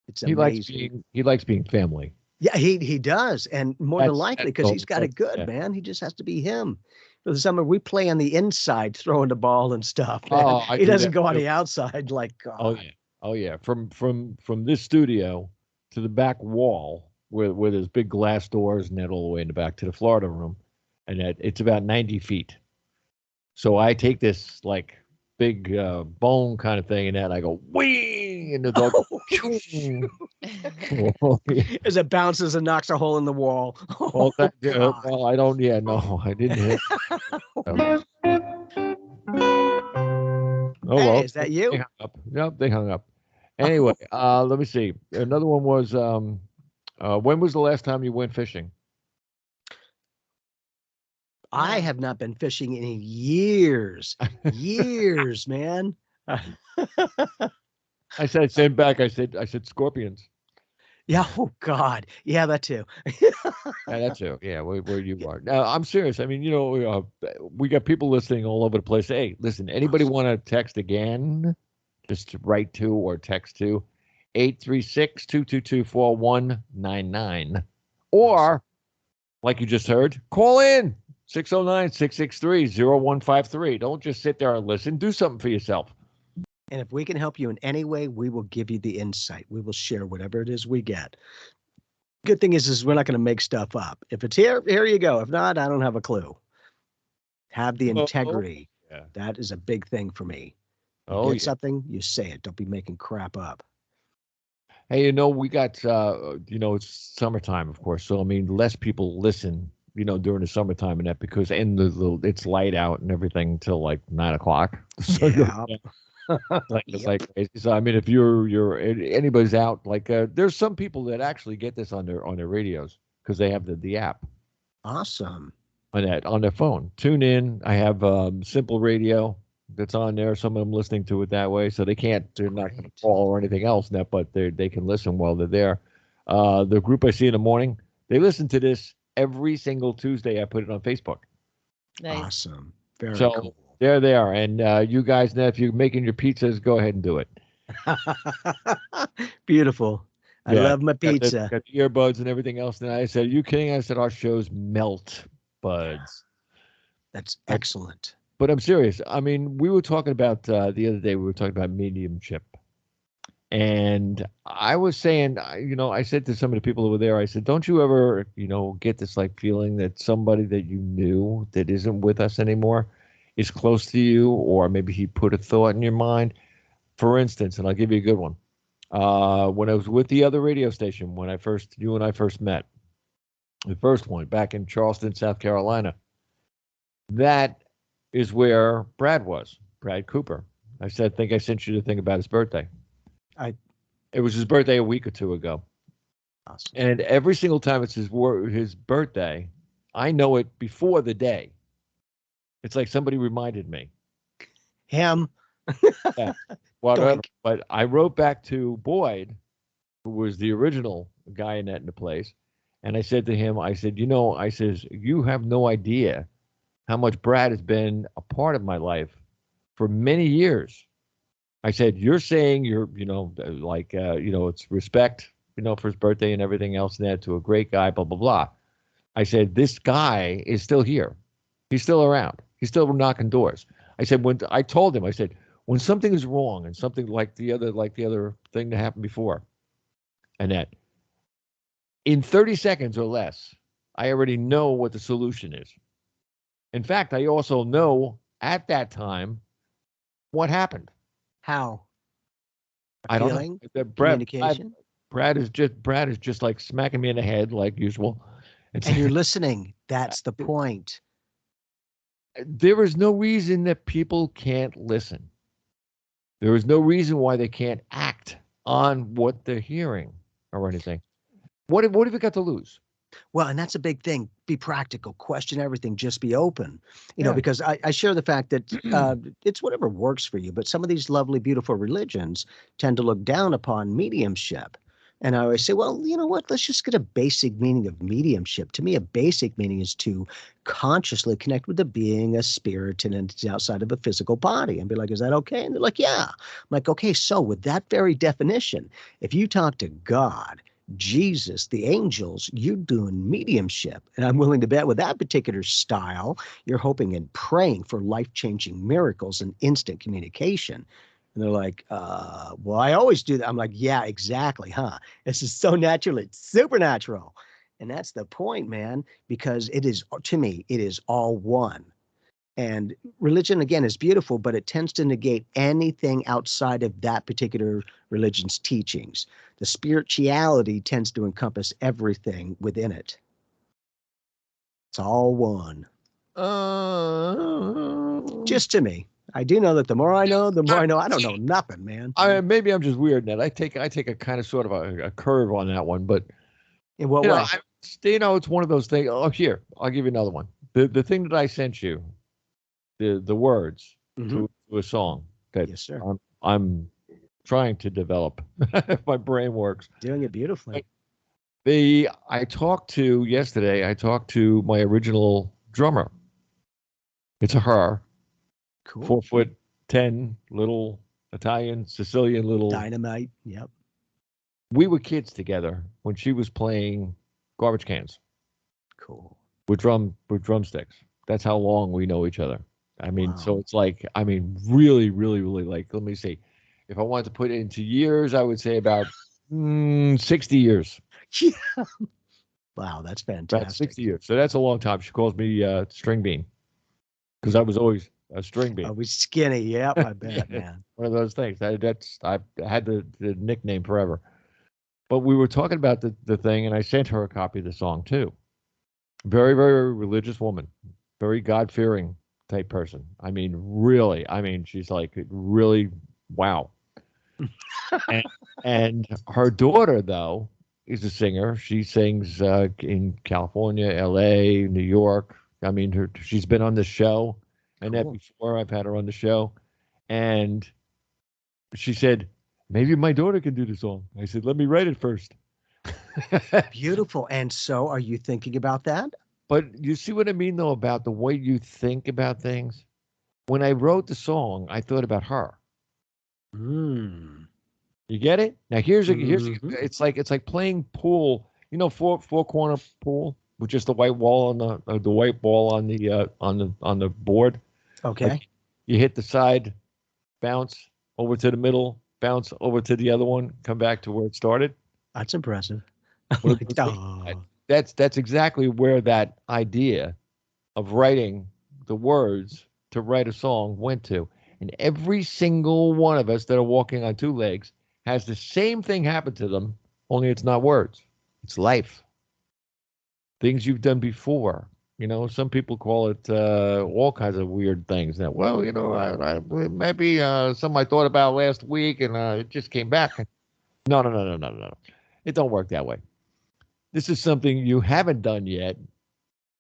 It's amazing. He likes being family. Yeah, he does. And more than likely, because he's got it good, man. He just has to be him. For the summer, we play on the inside, throwing the ball and stuff. Oh, he doesn't go on the outside like God. Oh yeah. From this studio to the back wall, where there's big glass doors, and that all the way in the back to the Florida room, and it's about 90 feet. So I take this like big bone kind of thing, and that I go wing, and the dog as it bounces and knocks a hole in the wall. Well, I don't. Yeah, no, I didn't hit. Oh well, hey, is that you? They hung up. Yep, they hung up. Anyway, let me see. Another one was, when was the last time you went fishing? I have not been fishing in years. Years, man. I said, send back. I said scorpions. Yeah. Oh God. Yeah, that too. Yeah, that too. Yeah, where you are. Now, I'm serious. I mean, we got people listening all over the place. Hey, listen, anybody want to text again? Just write to or text to 836-222-4199. Or, like you just heard, call in 609-663-0153. Don't just sit there and listen. Do something for yourself. And if we can help you in any way, we will give you the insight. We will share whatever it is we get. Good thing is we're not going to make stuff up. If it's here you go. If not, I don't have a clue. Have the integrity. Yeah. That is a big thing for me. You get something, you say it. Don't be making crap up. Hey, we got, it's summertime, of course. So, I mean, less people listen, during the summertime and that, because it's light out and everything till like 9 o'clock. So Yeah. it's like crazy. So, I mean, if anybody's out, like, there's some people that actually get this on their radios, because they have the app. Awesome. On their phone. Tune in. I have Simple Radio that's on there. Some of them listening to it that way, so they're not going to call or anything else now, but they can listen while they're there. the group I see in the morning, they listen to this every single Tuesday. I put it on Facebook. Nice. Awesome. Very So cool. there they are. And you guys, now, if you're making your pizzas, go ahead and do it. Beautiful. I Yeah, love my pizza. got the earbuds and everything else. And I said, "Are you kidding?" I said, "Our shows melt buds." That's excellent. But I'm serious. I mean, we were talking about the other day. We were talking about mediumship, and I was saying, I said to some of the people who were there, I said, "Don't you ever, get this like feeling that somebody that you knew that isn't with us anymore is close to you, or maybe he put a thought in your mind?" For instance, and I'll give you a good one. When I was with the other radio station, when you and I first met, the first one back in Charleston, South Carolina, that is where Brad was, Brad Cooper. I think I sent you the thing about his birthday. It was his birthday a week or two ago. Awesome. And every single time it's his birthday, I know it before the day. It's like somebody reminded me. Him. Yeah, whatever. Doink. But I wrote back to Boyd, who was the original guy in the place, and I said to him, I said, you have no idea how much Brad has been a part of my life for many years. I said, you're saying it's respect, for his birthday and everything else and that to a great guy, blah, blah, blah. I said, this guy is still here. He's still around. He's still knocking doors. I said, I told him, I said, when something is wrong and something like the other thing that happened before, and that in 30 seconds or less, I already know what the solution is. In fact, I also know at that time what happened. How? I don't Feeling? know. Communication? Brad is just like smacking me in the head like usual. And you're listening. That's the point. There is no reason that people can't listen. There is no reason why they can't act on what they're hearing or anything. What have you got to lose? Well, and that's a big thing. Be practical, question everything, just be open. Yeah. Because I share the fact that it's whatever works for you. But some of these lovely, beautiful religions tend to look down upon mediumship. And I always say, well, you know what? Let's just get a basic meaning of mediumship. To me, a basic meaning is to consciously connect with a being, a spirit, and entity outside of a physical body. And be like, is that okay? And they're like, yeah. I'm like, okay, so with that very definition, if you talk to God, Jesus, the angels, you're doing mediumship. And I'm willing to bet with that particular style, you're hoping and praying for life-changing miracles and instant communication. And they're like, well, I always do that. I'm like, yeah, exactly, huh? This is so natural. It's supernatural. And that's the point, man, because it is, to me, it is all one. And religion, again, is beautiful, but it tends to negate anything outside of that particular religion's teachings. The spirituality tends to encompass everything within it. It's all one. Just to me. I do know that the more I know, the more I know. I don't know nothing, man. Maybe I'm just weird, Ned. I take a kind of sort of a curve on that one, but in what way? It's one of those things. Oh, here, I'll give you another one. The thing that I sent you, the words to a song that yes, sir. I'm trying to develop. If my brain works. Doing it beautifully. I talked to my original drummer. It's a her. Cool. 4'10", little Italian, Sicilian little. Dynamite. Yep. We were kids together when she was playing garbage cans. Cool. With drumsticks. That's how long we know each other. I mean, so it's like, really, really, really, like, let me see. If I wanted to put it into years, I would say about 60 years. Yeah. Wow, that's fantastic. About 60 years. So that's a long time. She calls me String Bean because I was always a string bean. I was skinny. Yep, I bet, man. One of those things. I had the nickname forever. But we were talking about the thing, and I sent her a copy of the song too. Very, very religious woman, very God-fearing type person. Really. She's like really wow. and her daughter, though, is a singer. She sings in California, L.A., New York. She's been on the show. And that before I've had her on the show. And she said, maybe my daughter can do the song. I said, let me write it first. Beautiful. And so are you thinking about that? But you see what I mean, though, about the way you think about things? When I wrote the song, I thought about her. Mm. You get it? Now Mhm. it's like playing pool. You know, four corner pool with just the white wall on the white ball on the board. Okay. Like you hit the side, bounce over to the middle, bounce over to the other one, come back to where it started. That's impressive. Well, Like, oh. that's exactly where that idea of writing the words to write a song went to. And every single one of us that are walking on two legs has the same thing happen to them, only it's not words. It's life. Things you've done before. You know, some people call it all kinds of weird things. That, well, you know, maybe something I thought about last week and it just came back. No, no, no, no, no, no. It don't work that way. This is something you haven't done yet,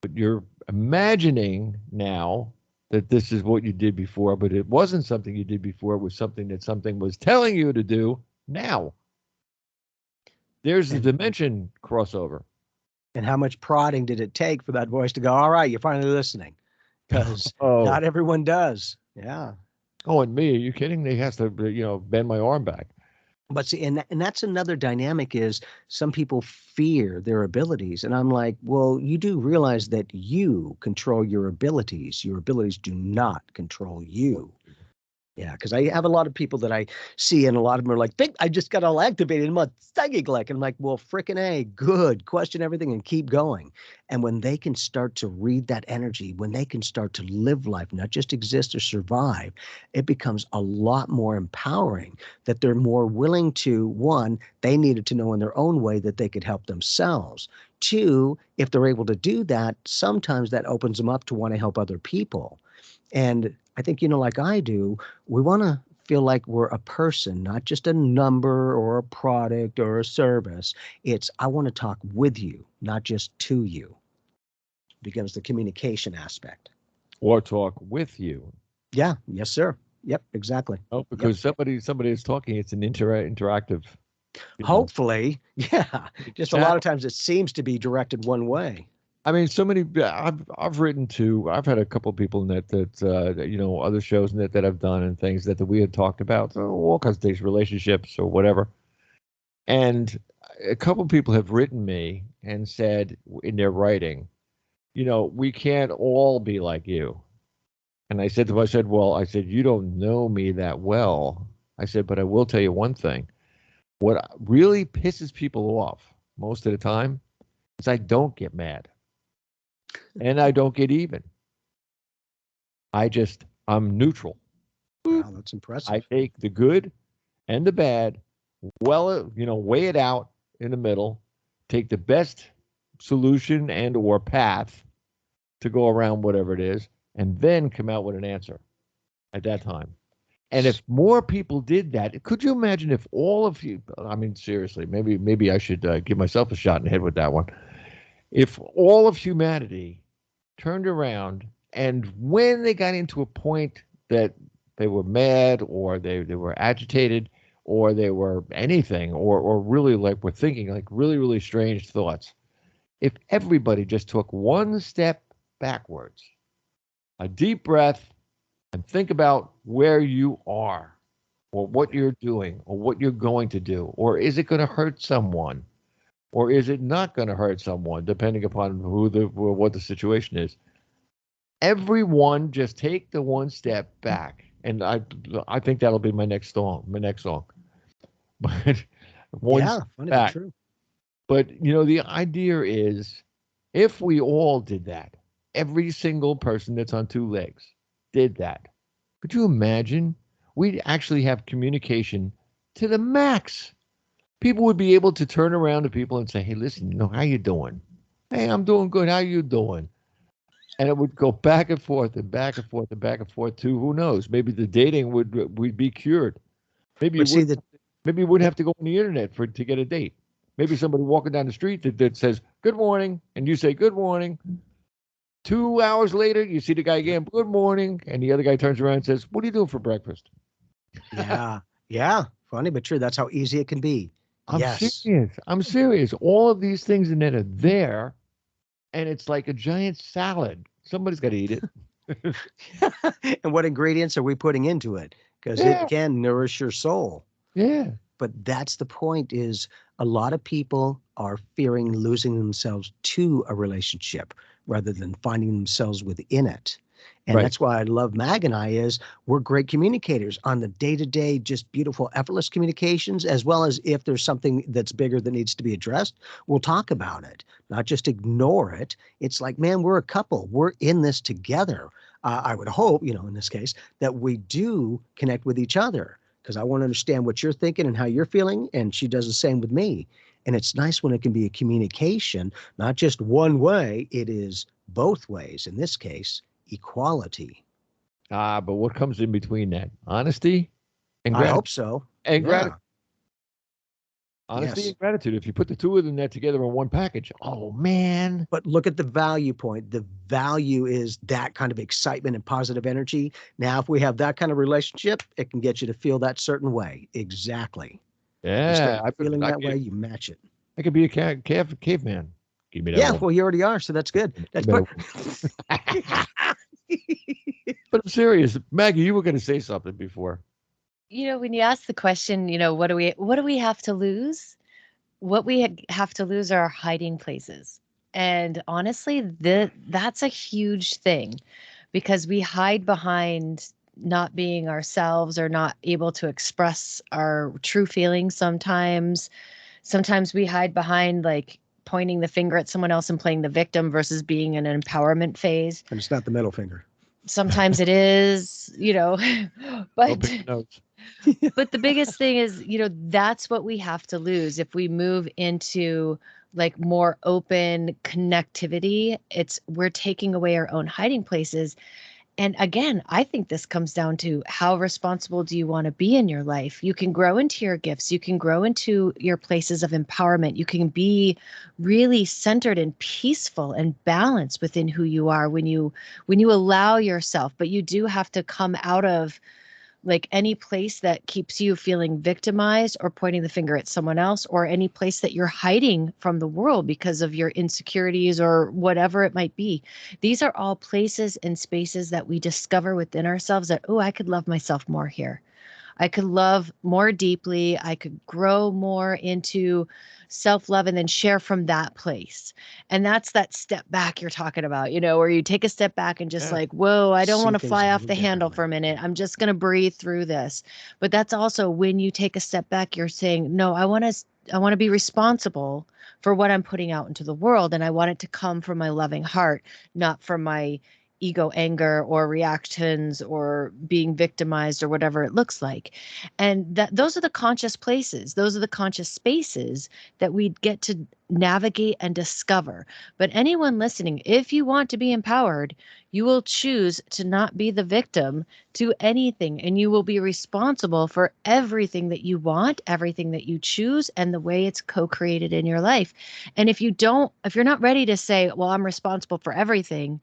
but you're imagining now that this is what you did before, but it wasn't something you did before. It was something that something was telling you to do now. There's the And, dimension crossover. and how much prodding did it take for that voice to go, all right, you're finally listening? Because Oh, not everyone does. Yeah. oh, and me? Are you kidding? They has to, bend my arm back. But see, and that's another dynamic is some people fear their abilities. And I'm like, well, you do realize that you control your abilities. Your abilities do not control you. Yeah, because I have a lot of people that I see, and a lot of them are like, think I just got all activated in my psychic leg. And I'm like, well, frickin' A, good. Question everything and keep going. And when they can start to read that energy, when they can start to live life, not just exist or survive, it becomes a lot more empowering that they're more willing to, one, they needed to know in their own way that they could help themselves. Two, if they're able to do that, sometimes that opens them up to want to help other people. And I think, like I do, we want to feel like we're a person, not just a number or a product or a service. It's, I want to talk with you, not just to you. It becomes the communication aspect. Or talk with you. Yeah. Yes, sir. Yep. Exactly. Oh, Yep. because somebody is talking. It's an interactive. Hopefully. Yeah. Just a lot of Channel. times it seems to be directed one way. I mean, so many. I've written to. I've had a couple of people in that other shows that I've done and things that we had talked about, so all kinds of things, relationships or whatever. And a couple of people have written me and said in their writing, we can't all be like you. And I said to them, I said, you don't know me that well. I said, but I will tell you one thing. What really pisses people off most of the time is I don't get mad. And I don't get even. I'm neutral. Wow, that's impressive. I take the good and the bad, weigh it out in the middle, take the best solution and or path to go around whatever it is, and then come out with an answer at that time. And if more people did that, could you imagine if all of you, I mean, seriously, maybe I should give myself a shot in the head with that one. If all of humanity turned around and when they got into a point that they were mad or they were agitated or they were anything or really like were thinking like really, really strange thoughts, if everybody just took one step backwards, a deep breath, and think about where you are or what you're doing or what you're going to do, or is it going to hurt someone? Or is it not going to hurt someone, depending upon what the situation is? Everyone just take the one step back, and I think that'll be my next song. But one Yeah, step funny but back. true. But the idea is, if we all did that, every single person that's on two legs did that. Could you imagine? We'd actually have communication to the max. People would be able to turn around to people and say, "Hey, listen, how you doing? Hey, I'm doing good. How you doing?" And it would go back and forth and back and forth and back and forth to who knows? Maybe the dating would be cured. Maybe But see, you wouldn't have to go on the internet to get a date. Maybe somebody walking down the street that says good morning, and you say good morning. 2 hours later, you see the guy again, good morning, and the other guy turns around and says, "What are you doing for breakfast?" yeah, funny but true. That's how easy it can be. I'm Yes. serious. I'm serious. All of these things and then are there, and it's like a giant salad. Somebody's got to eat it. And what ingredients are we putting into it? Because it Yeah. can nourish your soul. Yeah. But that's the point, is a lot of people are fearing losing themselves to a relationship rather than finding themselves within it. And Right. that's why I love Mag and I, is we're great communicators on the day-to-day, just beautiful, effortless communications, as well as if there's something that's bigger that needs to be addressed, we'll talk about it, not just ignore it. It's like, man, we're a couple. We're in this together. I would hope, in this case, that we do connect with each other, because I want to understand what you're thinking and how you're feeling, and she does the same with me. And it's nice when it can be a communication, not just one way, it is both ways. In this case, equality. But what comes in between that? Honesty and I gratitude. hope so. And Yeah. gratitude. Honesty Yes. and gratitude. If you put the two of them there together in one package, oh man. But look at the value point. The value is that kind of excitement and positive energy. Now, if we have that kind of relationship, it can get you to feel that certain way. Exactly. You Yeah. start feeling that way, you match it. I could be a caveman. Give me that Yeah, one. well, you already are, so that's good. That's Give me good. But I'm serious. Maggie, you were going to say something before. When you ask the question, what do we have to lose? What we have to lose are our hiding places. And honestly, that's a huge thing, because we hide behind not being ourselves or not able to express our true feelings sometimes. Sometimes we hide behind like pointing the finger at someone else and playing the victim versus being in an empowerment phase. And it's not the middle finger. Sometimes it is, but Open your notes. but the biggest thing is, that's what we have to lose. If we move into like more open connectivity, we're taking away our own hiding places. And again, I think this comes down to how responsible do you want to be in your life? You can grow into your gifts. You can grow into your places of empowerment. You can be really centered and peaceful and balanced within who you are when you allow yourself. But you do have to come out of like any place that keeps you feeling victimized or pointing the finger at someone else, or any place that you're hiding from the world because of your insecurities or whatever it might be. These are all places and spaces that we discover within ourselves that, oh, I could love myself more here. I could love more deeply. I could grow more into self-love and then share from that place. And that's that step back you're talking about, where you take a step back and just like, whoa, I don't See want to things fly a off little the handle differently. for a minute. I'm just going to breathe through this. But that's also when you take a step back, you're saying, no, I want to be responsible for what I'm putting out into the world. And I want it to come from my loving heart, not from my ego, anger, or reactions, or being victimized, or whatever it looks like. And those are the conscious places. Those are the conscious spaces that we get to navigate and discover. But anyone listening, if you want to be empowered, you will choose to not be the victim to anything, and you will be responsible for everything that you want, everything that you choose, and the way it's co-created in your life. And if you're not ready to say, well, I'm responsible for everything,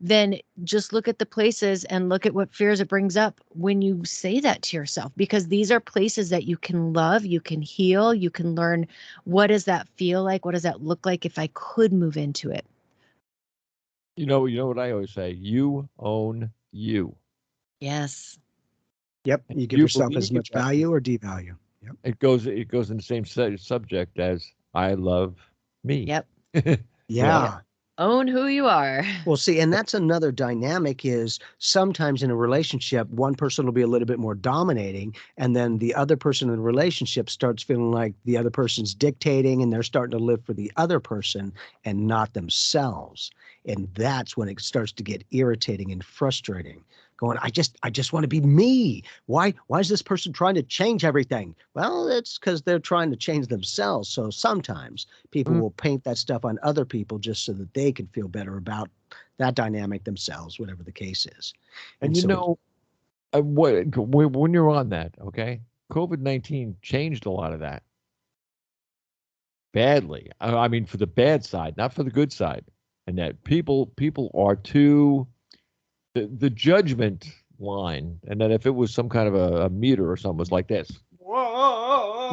then just look at the places and look at what fears it brings up when you say that to yourself, because these are places that you can love, you can heal, you can learn, what does that feel like? What does that look like if I could move into it? You know what I always say? You own you. Yes. Yep. You give You yourself believe as much that. value or devalue. Yep. It goes in the same subject as I love me. Yep. Yeah. Own who you are. Well, see, and that's another dynamic, is sometimes in a relationship, one person will be a little bit more dominating, and then the other person in the relationship starts feeling like the other person's dictating, and they're starting to live for the other person and not themselves. And that's when it starts to get irritating and frustrating. Going, I just want to be me. Why is this person trying to change everything? Well, it's because they're trying to change themselves. So sometimes people will paint that stuff on other people just so that they can feel better about that dynamic themselves, whatever the case is. And so when you're on that, okay, COVID-19 changed a lot of that badly. I mean, for the bad side, not for the good side. And that people are too, the judgment line, and that if it was some kind of a meter or something, was like this. Whoa,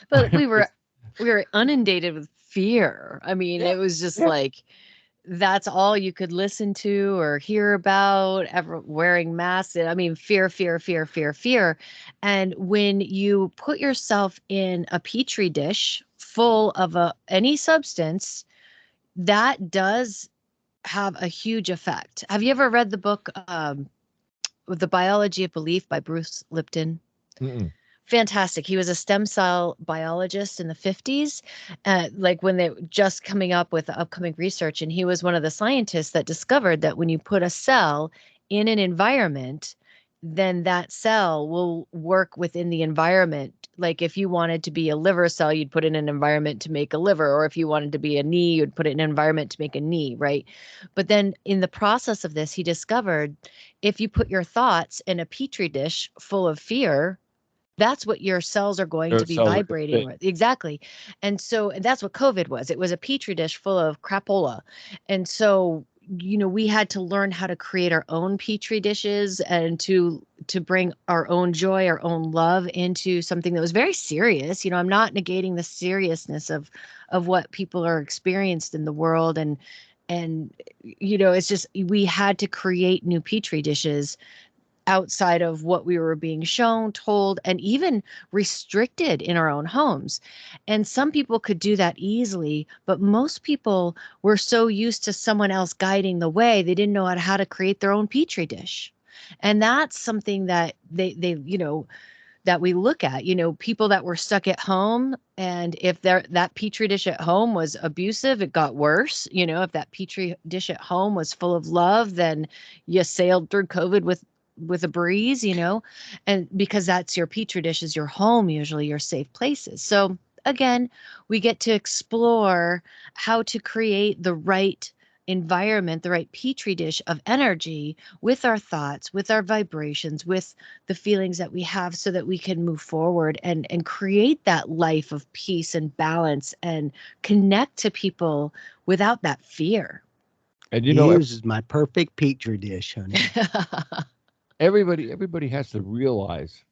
But we were inundated with fear. I mean, it was just like that's all you could listen to or hear about, ever wearing masks. I mean, fear, fear, fear, fear, fear. And when you put yourself in a petri dish full of any substance, that does have a huge effect. Have you ever read the book, The Biology of Belief by Bruce Lipton? Mm-mm. Fantastic. He was a stem cell biologist in the 50s, like when they were just coming up with upcoming research. And he was one of the scientists that discovered that when you put a cell in an environment, then that cell will work within the environment. Like if you wanted to be a liver cell, you'd put in an environment to make a liver, or if you wanted to be a knee, you'd put it in an environment to make a knee, right? But then in the process of this, he discovered if you put your thoughts in a petri dish full of fear, that's what your cells are going to be vibrating with. Exactly. And that's what COVID was. It was a petri dish full of crapola. And so, we had to learn how to create our own petri dishes and to bring our own joy, our own love into something that was very serious. I'm not negating the seriousness of what people are experienced in the world. And it's just, we had to create new petri dishes outside of what we were being shown, told, and even restricted in our own homes. And some people could do that easily, but most people were so used to someone else guiding the way, they didn't know how to create their own petri dish. And that's something that they that we look at, people that were stuck at home. And if that petri dish at home was abusive, it got worse. If that petri dish at home was full of love, then you sailed through COVID with a breeze, and because that's your petri dish is your home, usually your safe places. So again, we get to explore how to create the right environment, the right petri dish of energy with our thoughts, with our vibrations, with the feelings that we have, so that we can move forward and create that life of peace and balance and connect to people without that fear. And This is my perfect petri dish, honey. everybody has to realize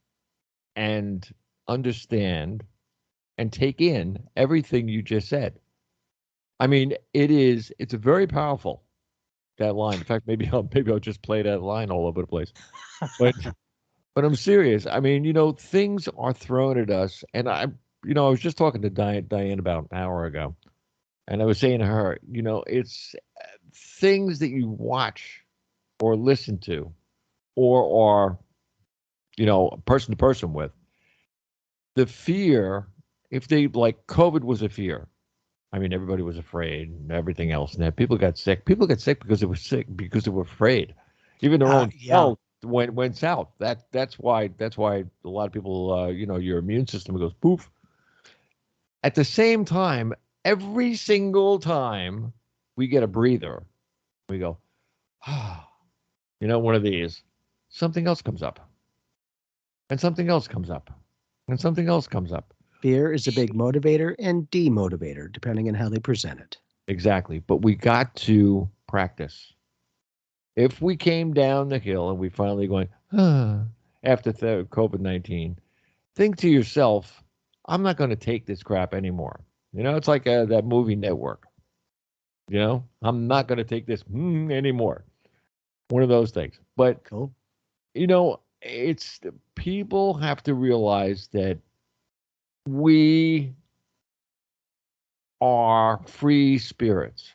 and understand and take in everything you just said. I mean, it's a very powerful, that line. In fact, maybe I'll just play that line all over the place. But I'm serious. I mean, things are thrown at us, and I was just talking to Diane about an hour ago, and I was saying to her, it's things that you watch or listen to, or person to person with. The fear, if they, like, COVID was a fear. I mean, everybody was afraid and everything else. And that people got sick. People got sick because they were sick, because they were afraid. Even their own health went south. That's why a lot of people, your immune system goes poof. At the same time, every single time we get a breather, we go, one of these, something else comes up, and something else comes up, and something else comes up. Fear is a big motivator and demotivator, depending on how they present it. Exactly. But we got to practice. If we came down the hill and we finally going, after COVID-19, think to yourself, I'm not going to take this crap anymore. It's like that movie Network. I'm not going to take this anymore. One of those things. But, cool. It's people have to realize that we are free spirits,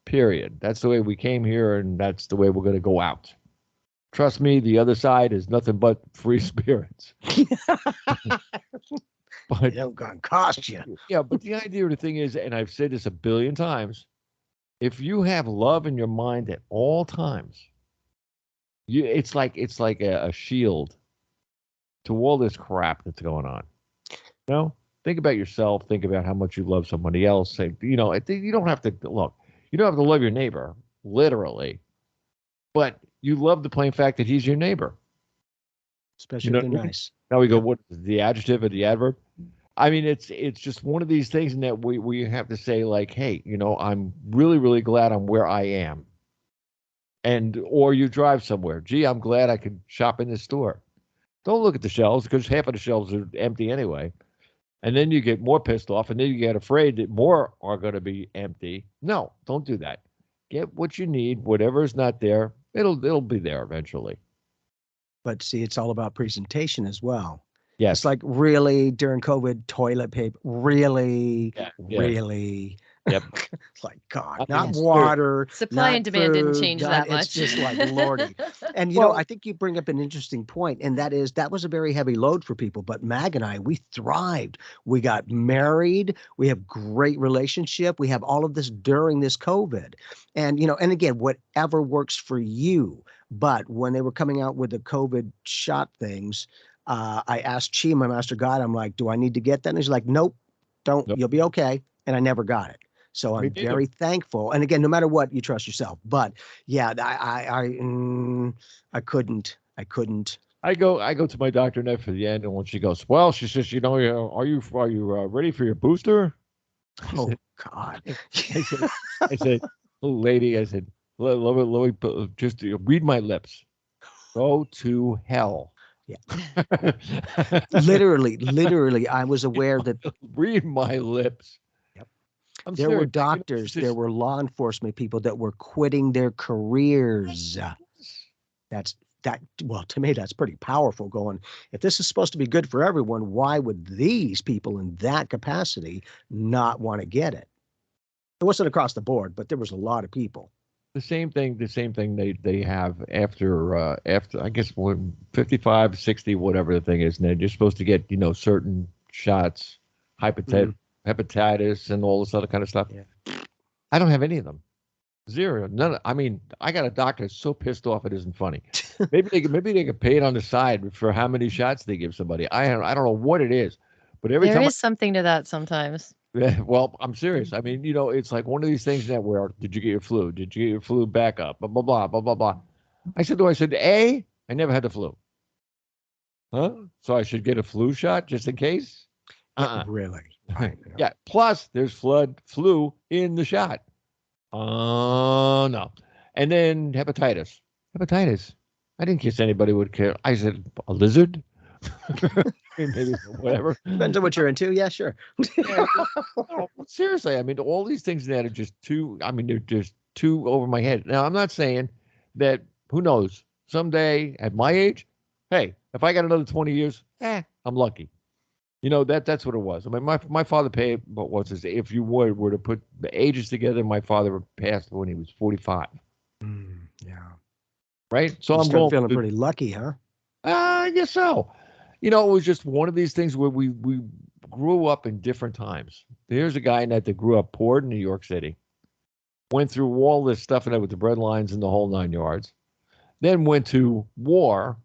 period. That's the way we came here, and that's the way we're going to go out. Trust me, the other side is nothing but free spirits. But they don't gonna cost you. Yeah, but the idea of the thing is, and I've said this a billion times, if you have love in your mind at all times, it's like a shield to all this crap that's going on. Think about yourself. Think about how much you love somebody else. You don't have to look. You don't have to love your neighbor, literally, but you love the plain fact that he's your neighbor. Especially if they're nice. Now we go, what is the adjective or the adverb? I mean, it's just one of these things, and that we have to say, like, hey, I'm really, really glad I'm where I am. Or you drive somewhere. Gee, I'm glad I could shop in this store. Don't look at the shelves because half of the shelves are empty anyway. And then you get more pissed off, and then you get afraid that more are going to be empty. No, don't do that. Get what you need. Whatever is not there, it'll be there eventually. But see, it's all about presentation as well. Yes. It's like, really, during COVID, toilet paper, really, Yeah. really. Yep. It's like, God, I not mean, water. Supply not and demand didn't food, change not- that much. It's just like, Lordy. And, Well- I think you bring up an interesting point, and that was a very heavy load for people. But Mag and I, we thrived. We got married. We have great relationship. We have all of this during this COVID. And, and again, whatever works for you. But when they were coming out with the COVID shot things, I asked Chi, my master guide, I'm like, do I need to get that? And he's like, nope, don't. Nope. You'll be okay. And I never got it. So Me I'm neither. very thankful. And again, no matter what, you trust yourself. But yeah, I couldn't. I go to my doctor net for the end, and when she goes, well, she says, are you ready for your booster? Oh God. I said, little lady, I said, let me just read my lips. Go to hell. Yeah. Literally, I was aware that Read my lips. Yep. I'm there were serious. doctors, It's just- there were law enforcement people that were quitting their careers. Well, to me, that's pretty powerful going, if this is supposed to be good for everyone, why would these people in that capacity not want to get it? It wasn't across the board, but there was a lot of people. The same thing they have after I guess when 55, 60, whatever the thing is, and you're supposed to get, certain shots, hepatitis and all this other kind of stuff. Yeah. I don't have any of them. Zero. None. I mean, I got a doctor so pissed off it isn't funny. Maybe they get paid on the side for how many shots they give somebody. I don't know what it is, but every There time is something to that sometimes. well, I'm serious. I mean, it's like one of these things that where did you get your flu? Did you get your flu backup? Blah blah blah blah blah blah. I said, I never had the flu. Huh? So I should get a flu shot just in case? Really? Yeah. Plus, there's flu in the shot. Oh no. And then hepatitis. I didn't guess anybody would care. I said, a lizard? Maybe whatever. Depends on what you're into. Yeah, sure. No, seriously, I mean, all these things that are just too, they're just too over my head. Now, I'm not saying that, who knows, someday at my age, hey, if I got another 20 years, I'm lucky. That's what it was. I mean, my father paid, what was this? If you were to put the ages together, my father passed when he was 45. Yeah. Right? So I'm going feeling pretty lucky, huh? I guess so. It was just one of these things where we grew up in different times. There's a guy that grew up poor in New York City, went through all this stuff with the bread lines and the whole 9 yards, then went to war,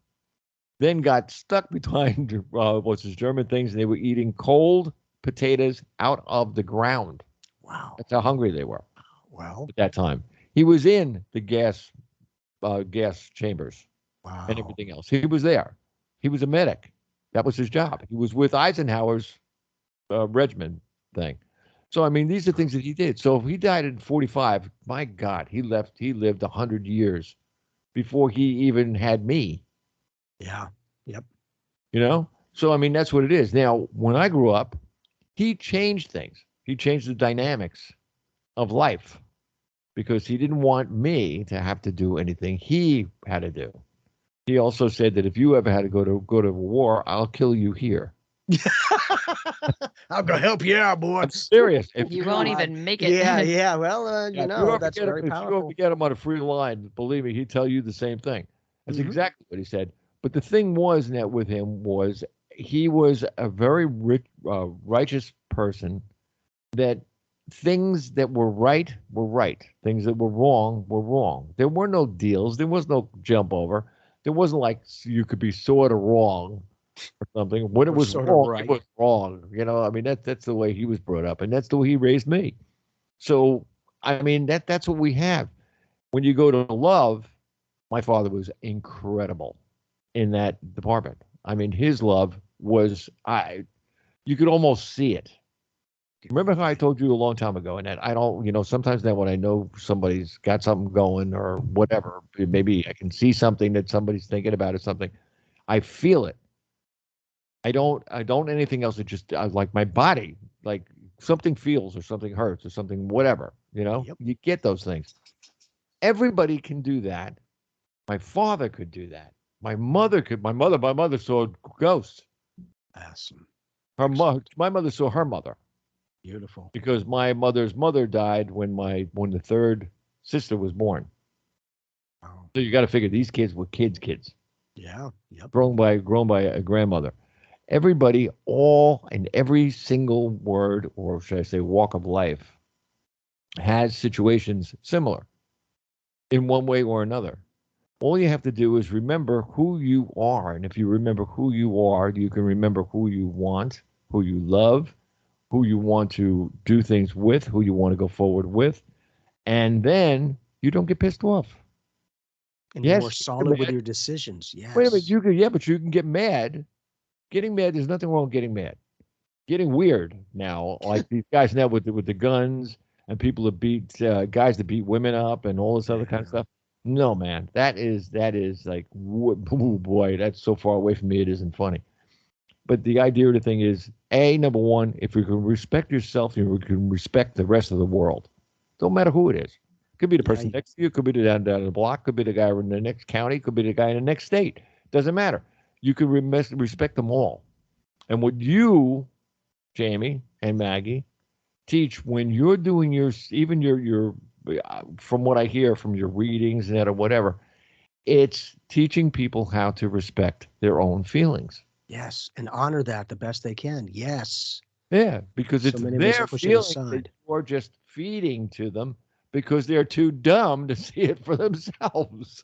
then got stuck behind German things, and they were eating cold potatoes out of the ground. Wow. That's how hungry they were. Well, at that time. He was in the gas chambers. Wow. And everything else. He was there. He was a medic. That was his job. He was with Eisenhower's regiment thing. So, I mean, these are things that he did. So if he died at 45, my God, he lived 100 years before he even had me. Yeah. Yep. So, I mean, that's what it is. Now, when I grew up, he changed things. He changed the dynamics of life because he didn't want me to have to do anything he had to do. He also said that if you ever had to go to war, I'll kill you here. I'm gonna help you out, boy. I'm serious. If You won't even make it. Yeah. Well, that's very if you powerful. ever get him on a free line, believe me, he'd tell you the same thing. That's Mhm. exactly what he said. But the thing was that with him was he was a very rich, righteous person. That things that were right, things that were wrong. There were no deals. There was no jump over. There wasn't like you could be sort of wrong or something. When it Or was sort of wrong, right. it was wrong. I mean, that's the way he was brought up, and that's the way he raised me. So, I mean, that's what we have. When you go to love, my father was incredible in that department. I mean, his love was you could almost see it. Remember how I told you a long time ago, and that I don't, sometimes that when I know somebody's got something going or whatever, maybe I can see something that somebody's thinking about or something, I feel it. I don't anything else. It just like my body, like something feels or something hurts or something, whatever, Yep. you get those things. Everybody can do that. My father could do that. My mother could. My mother saw ghosts. Awesome. My mother saw her mother Beautiful. because my mother's mother died when the third sister was born. Oh, So you got to figure these kids were kids, yeah. Yep. grown by a grandmother. Everybody, all in every single word, or should I say, walk of life, has situations similar in one way or another. All you have to do is remember who you are. And if you remember who you are, you can remember who you want, who you love, who you want to do things with, who you want to go forward with. And then you don't get pissed off. And you're more Yes, you solid get with mad. your decisions. Wait a minute, Yes. you can, yeah, but you can get mad. Getting mad, there's nothing wrong with getting mad. Getting weird now, like these guys now with the guns and people that beat guys that beat women up and all this other kind of Yeah. stuff. No, man, that is like, oh boy, that's so far away from me. It isn't funny. But the idea of the thing is, number one, if you can respect yourself, you can respect the rest of the world. Don't matter who it is. Could be the Yeah. person next to you. Could be the down the block. Could be the guy in the next county. Could be the guy in the next state. Doesn't matter. You can respect them all. And what you, Jamie and Maggie, teach when you're doing even your from what I hear from your readings and that or whatever, it's teaching people how to respect their own feelings. Yes. And honor that the best they can. Yes. Yeah, because So it's many of us their push it feelings that aside. you're just feeding to them because they're too dumb to see it for themselves.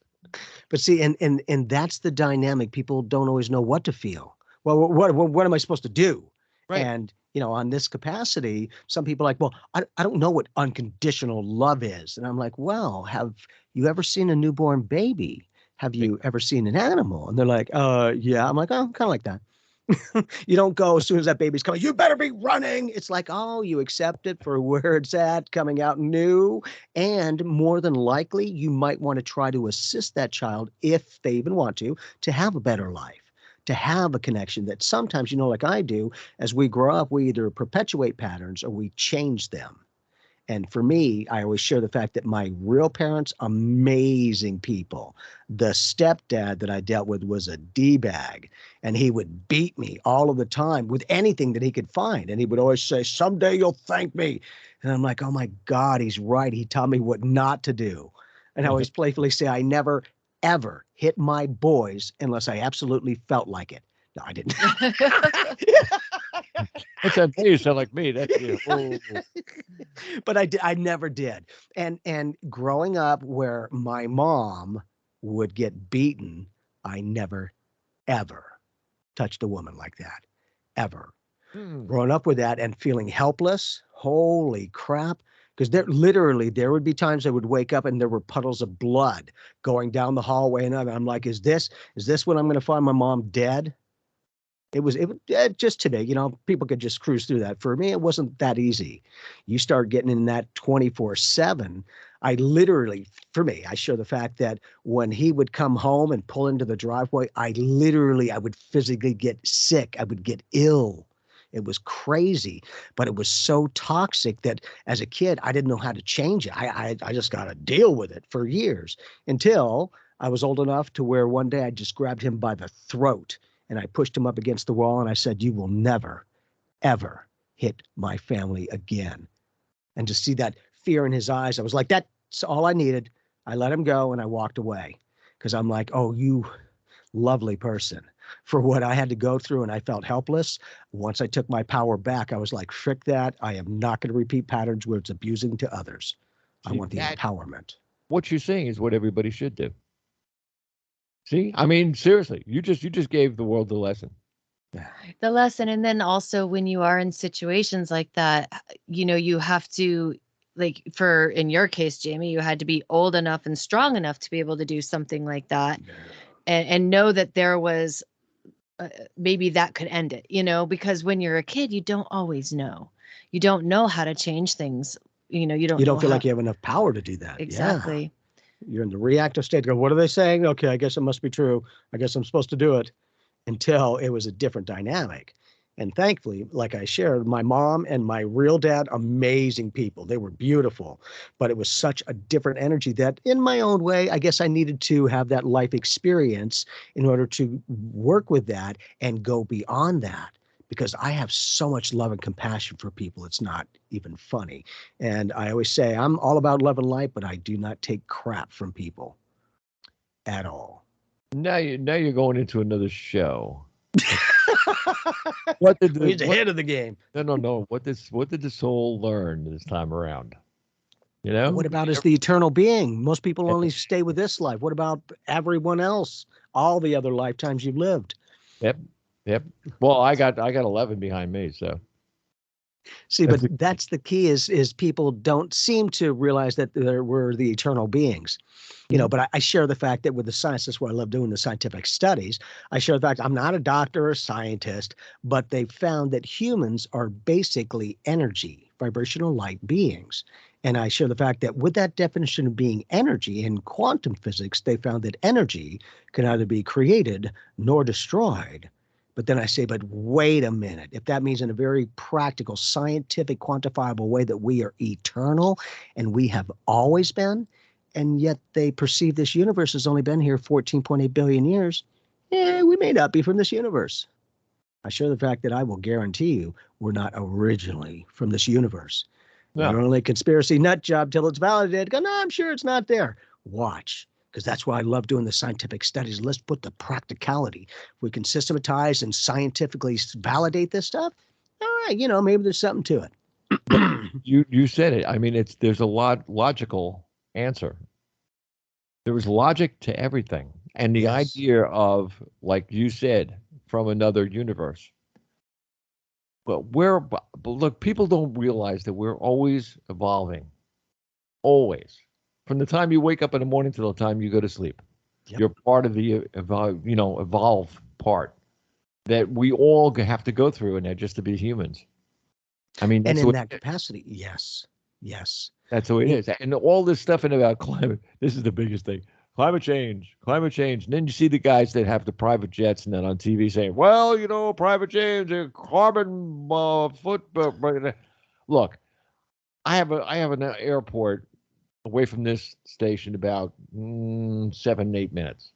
But see, and that's the dynamic. People don't always know what to feel. Well, what am I supposed to do? Right. And on this capacity, some people are like, well, I don't know what unconditional love is. And I'm like, well, have you ever seen a newborn baby? Have you ever seen an animal? And they're like, yeah. I'm like, oh, kind of like that. You don't go as soon as that baby's coming, you better be running. It's like, oh, you accept it for where it's at, coming out new. And more than likely, you might want to try to assist that child, if they even want to have a better life, to have a connection that sometimes, like I do, as we grow up, we either perpetuate patterns or we change them. And for me, I always share the fact that my real parents, amazing people. The stepdad that I dealt with was a D-bag, and he would beat me all of the time with anything that he could find. And he would always say, someday you'll thank me. And I'm like, oh my God, he's right. He taught me what not to do. And I always playfully say, I never, ever hit my boys unless I absolutely felt like it. No, I didn't. What's that? You sound like me. That's But I never did. And growing up where my mom would get beaten, I never ever touched a woman like that, ever. Growing up with that and feeling helpless, holy crap. Because there would be times I would wake up and there were puddles of blood going down the hallway, and I'm like, is this when I'm going to find my mom dead? It was just today, people could just cruise through that. For me, it wasn't that easy. You start getting in that 24/7. I literally, for me, I share the fact that when he would come home and pull into the driveway, I would physically get sick. I would get ill. It was crazy, but it was so toxic that as a kid, I didn't know how to change it. I just got to deal with it for years until I was old enough to where one day I just grabbed him by the throat and I pushed him up against the wall and I said, you will never, ever hit my family again. And to see that fear in his eyes, I was like, that's all I needed. I let him go and I walked away because I'm like, oh, you lovely person. For what I had to go through and I felt helpless. Once I took my power back, I was like, frick that. I am not going to repeat patterns where it's abusing to others. I want the empowerment. What you're saying is what everybody should do. See, I mean, seriously, you just gave the world the lesson. The lesson. And then also when you are in situations like that, you have to, like, in your case, Jamie, you had to be old enough and strong enough to be able to do something like that. And know that there was maybe that could end it, because when you're a kid, you don't always know. You don't know how to change things. You don't feel like you have enough power to do that. Exactly. Yeah. You're in the reactive state. Go, what are they saying? Okay, I guess it must be true. I guess I'm supposed to do it. until it was a different dynamic. And thankfully, like I shared, my mom and my real dad, amazing people. They were beautiful, but it was such a different energy that in my own way, I guess I needed to have that life experience in order to work with that and go beyond that, because I have so much love and compassion for people. It's not even funny. And I always say I'm all about love and light, but I do not take crap from people at all. Now you're going into another show. What did He's ahead of the game. No. What did the soul learn this time around? You know? What about is the eternal being? Most people only stay with this life. What about everyone else? All the other lifetimes you've lived. Yep. Well, I got 11 behind me, so. See, but that's the key is people don't seem to realize that there were the eternal beings. You know, but I share the fact that with the science, that's why I love doing the scientific studies. I share the fact I'm not a doctor or a scientist, but they found that humans are basically energy, vibrational light beings. And I share the fact that with that definition of being energy in quantum physics, they found that energy can neither be created nor destroyed. But then I say, but wait a minute. If that means in a very practical, scientific, quantifiable way that we are eternal and we have always been, and yet they perceive this universe has only been here 14.8 billion years, we may not be from this universe. I share the fact that I will guarantee you we're not originally from this universe. No. Not only conspiracy nut job till it's validated. Go, no, I'm sure it's not there. Watch, because that's why I love doing the scientific studies. Let's put the practicality. If we can systematize and scientifically validate this stuff, all right, you know, maybe there's something to it. You said it. I mean, there's a logical answer. There was logic to everything. And the idea of, like you said, from another universe. But look, people don't realize that we're always evolving. Always. From the time you wake up in the morning till the time you go to sleep. Yep. You're part of the evolve part that we all have to go through in there just to be humans. I mean, and in that capacity, yes. That's the way it is. And all this stuff about climate, this is the biggest thing. Climate change. And then you see the guys that have the private jets and then on TV saying, well, you know, private change, carbon footprint. Look, I have an airport away from this station about 7-8 minutes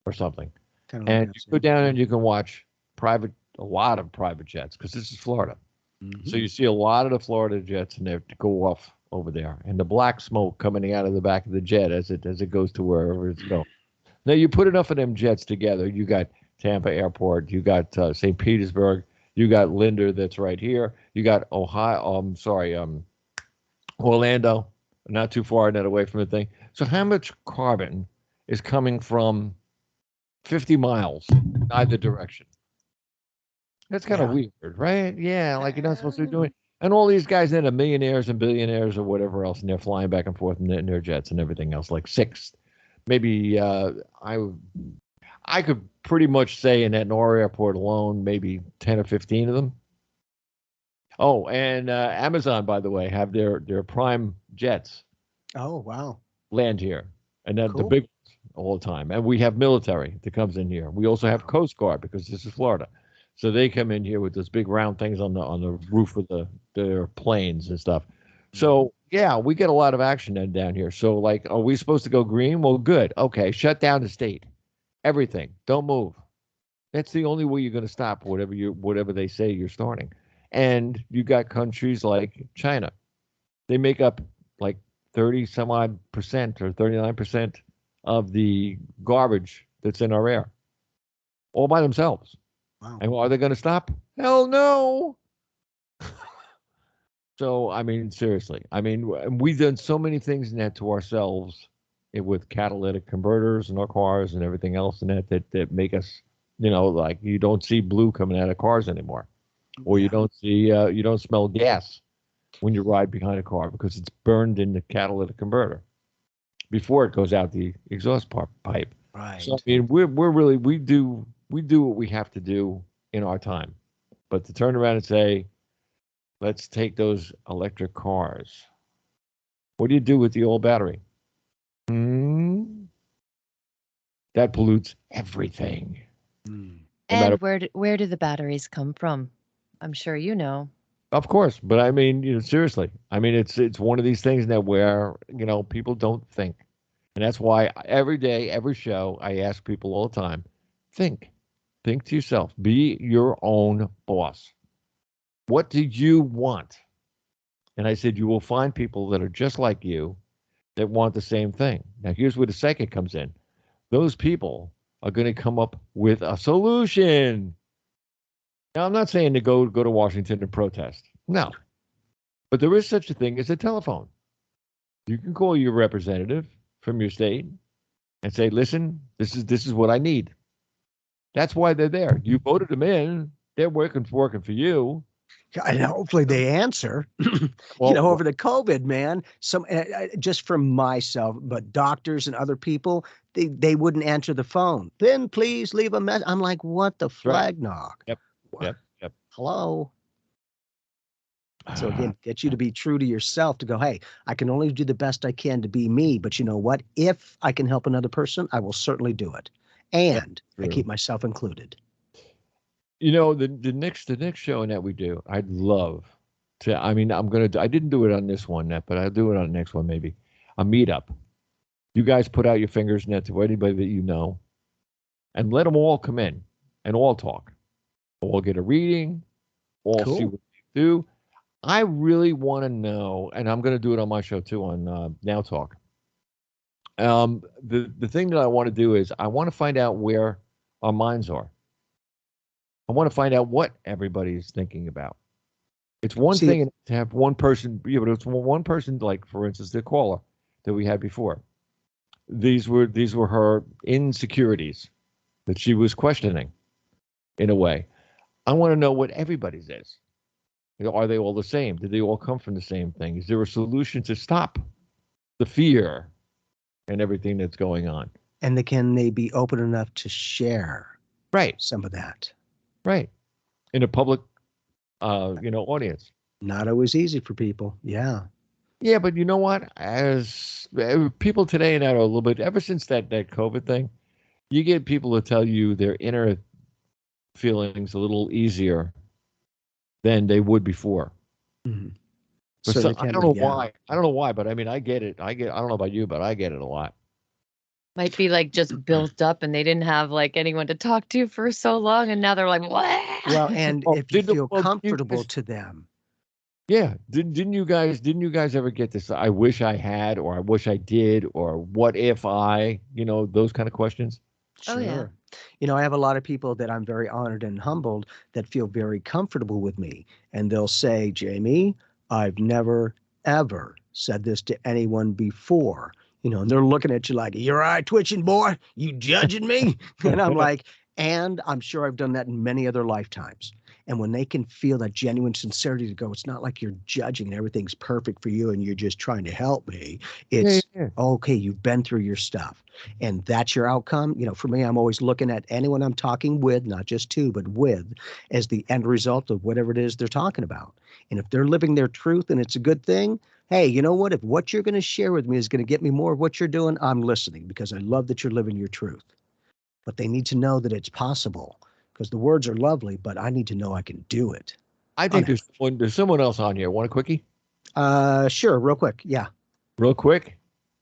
or something. And you go down and you can watch a lot of private jets, because this is Florida. Mm-hmm. So you see a lot of the Florida jets and they go off over there, and the black smoke coming out of the back of the jet as it goes to wherever it's going. Now you put enough of them jets together, you got Tampa Airport, you got St. Petersburg, you got Linder that's right here, you got Orlando, not too far not away from the thing. So how much carbon is coming from 50 miles in either direction? That's kind of weird, right? Yeah, like you're not supposed to be doing. And all these guys then are millionaires and billionaires or whatever else, and they're flying back and forth in their jets and everything else, like 6. Maybe I could pretty much say in that Nor airport alone, maybe 10 or 15 of them. Oh, and Amazon, by the way, have their prime jets. Oh, wow. Land here. And then the big ones all the time. And we have military that comes in here. We also have Coast Guard, because this is Florida. So they come in here with those big round things on the roof of their planes and stuff. So yeah, we get a lot of action down here. So like, are we supposed to go green? Well, good. Okay, shut down the state. Everything. Don't move. That's the only way you're going to stop whatever they say you're starting. And you got countries like China. They make up like 30 some odd percent or 39% of the garbage that's in our air, all by themselves. Wow. And are they going to stop? Hell no. So, I mean, seriously. I mean, we've done so many things in that to ourselves with catalytic converters in our cars and everything else in that make us, like you don't see blue coming out of cars anymore. Or you don't see, you don't smell gas when you ride behind a car because it's burned in the catalytic converter before it goes out the exhaust pipe. Right. So, I mean, we do what we have to do in our time. But to turn around and say, let's take those electric cars. What do you do with the old battery? That pollutes everything. And where do the batteries come from? I'm sure you know. Of course, but I mean, seriously. I mean, it's one of these things that where, people don't think. And that's why every day, every show, I ask people all the time, think. Think to yourself. Be your own boss. What did you want? And I said, you will find people that are just like you that want the same thing. Now, here's where the psychic comes in. Those people are going to come up with a solution. Now, I'm not saying to go to Washington and protest. No. But there is such a thing as a telephone. You can call your representative from your state and say, listen, this is what I need. That's why they're there. You voted them in. They're working for you. And hopefully they answer. Well, over the COVID, man. Just from myself, but doctors and other people, they wouldn't answer the phone. Then please leave a message. I'm like, what the flag knock? Yep. Hello. So again, get you to be true to yourself, to go, hey, I can only do the best I can to be me. But you know what? If I can help another person, I will certainly do it. And I keep myself included. The next show that we do, I'd love to. I mean, I didn't do it on this one yet, but I'll do it on the next one maybe. A meetup. You guys put out your fingers net to anybody that you know, and let them all come in and all talk. All get a reading. All see what they do. I really want to know, and I'm going to do it on my show too on Now Talk. The thing that I want to do is I want to find out where our minds are. I want to find out what everybody is thinking about. It's one thing to have one person, but it's one person, like, for instance, the caller that we had before. These were her insecurities that she was questioning in a way. I want to know what everybody's is. Are they all the same? Did they all come from the same thing? Is there a solution to stop the fear and everything that's going on? And can they be open enough to share some of that? Right. In a public, audience. Not always easy for people. Yeah. Yeah, but you know what? As people today now are a little bit, ever since that COVID thing, you get people to tell you their inner feelings a little easier than they would before. Mm-hmm. But I don't know why. I don't know why, but I mean, I get it. I don't know about you, but I get it a lot. Might be like just built up and they didn't have like anyone to talk to for so long. And now they're like, what? Well, and if you feel comfortable to them. Yeah. Didn't you guys ever get this? I wish I had, or I wish I did, or what if I, those kind of questions? Sure. Oh, yeah. I have a lot of people that I'm very honored and humbled that feel very comfortable with me. And they'll say, Jamie, I've never, ever said this to anyone before. And they're looking at you like, your eye twitching, boy, you judging me? And I'm like, and I'm sure I've done that in many other lifetimes. And when they can feel that genuine sincerity to go, it's not like you're judging and everything's perfect for you and you're just trying to help me. It's, okay, you've been through your stuff. And that's your outcome. For me, I'm always looking at anyone I'm talking with, not just to, but with, as the end result of whatever it is they're talking about. And if they're living their truth and it's a good thing, hey, you know what? If what you're going to share with me is going to get me more of what you're doing, I'm listening because I love that you're living your truth. But they need to know that it's possible because the words are lovely, but I need to know I can do it. I think there's someone else on here. Want a quickie? Sure. Real quick. Yeah. Real quick.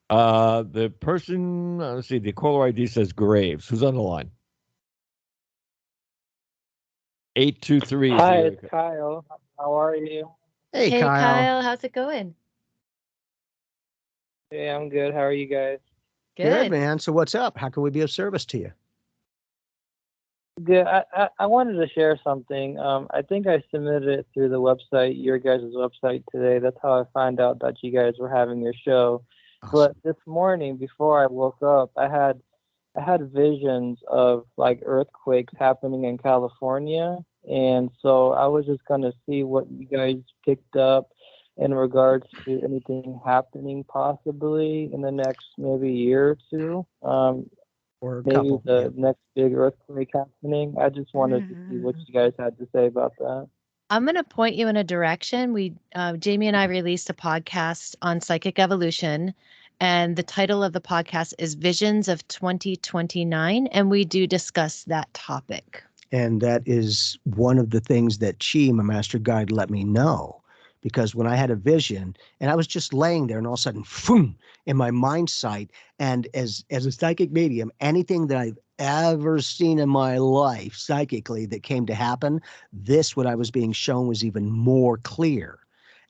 The person, let's see, the caller ID says Graves. Who's on the line? 823. Hi, it's Kyle. How are you? Hey, Kyle. How's it going? Hey, I'm good. How are you guys? Good, man. So what's up? How can we be of service to you? Good. I wanted to share something. I think I submitted it through the website, your guys' website today. That's how I found out that you guys were having your show. Awesome. But this morning, before I woke up, I had visions of like earthquakes happening in California. And so I was just going to see what you guys picked up in regards to anything happening possibly in the next maybe year or two. Or maybe the next big earthquake happening. I just wanted to see what you guys had to say about that. I'm going to point you in a direction. Jamie and I released a podcast on psychic evolution, and the title of the podcast is Visions of 2029, and we do discuss that topic. And that is one of the things that Chi, my master guide, let me know. Because when I had a vision and I was just laying there and all of a sudden, boom, in my mind sight, and as a psychic medium, anything that I've ever seen in my life psychically that came to happen, this, what I was being shown, was even more clear.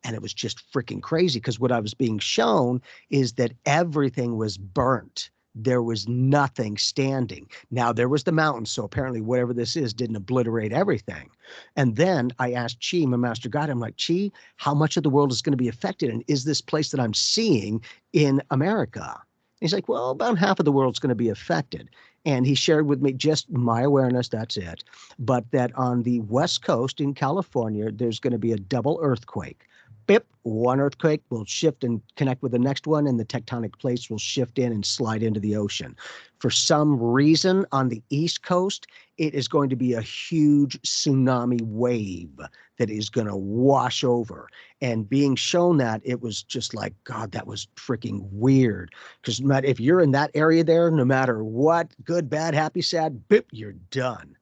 And it was just freaking crazy, because what I was being shown is that everything was burnt. There was nothing standing. Now, there was the mountain, so apparently whatever this is didn't obliterate everything. And then I asked Chi, my master guide, I'm like, Chi, how much of the world is going to be affected? And is this place that I'm seeing in America? And he's like, well, about half of the world's going to be affected. And he shared with me just my awareness, that's it. But that on the West Coast in California, there's going to be a double earthquake. Bip, one earthquake will shift and connect with the next one, and the tectonic plates will shift in and slide into the ocean. For some reason, on the East Coast, it is going to be a huge tsunami wave that is going to wash over. And being shown that, it was just like, God, that was freaking weird. Because if you're in that area there, no matter what, good, bad, happy, sad, bip, you're done.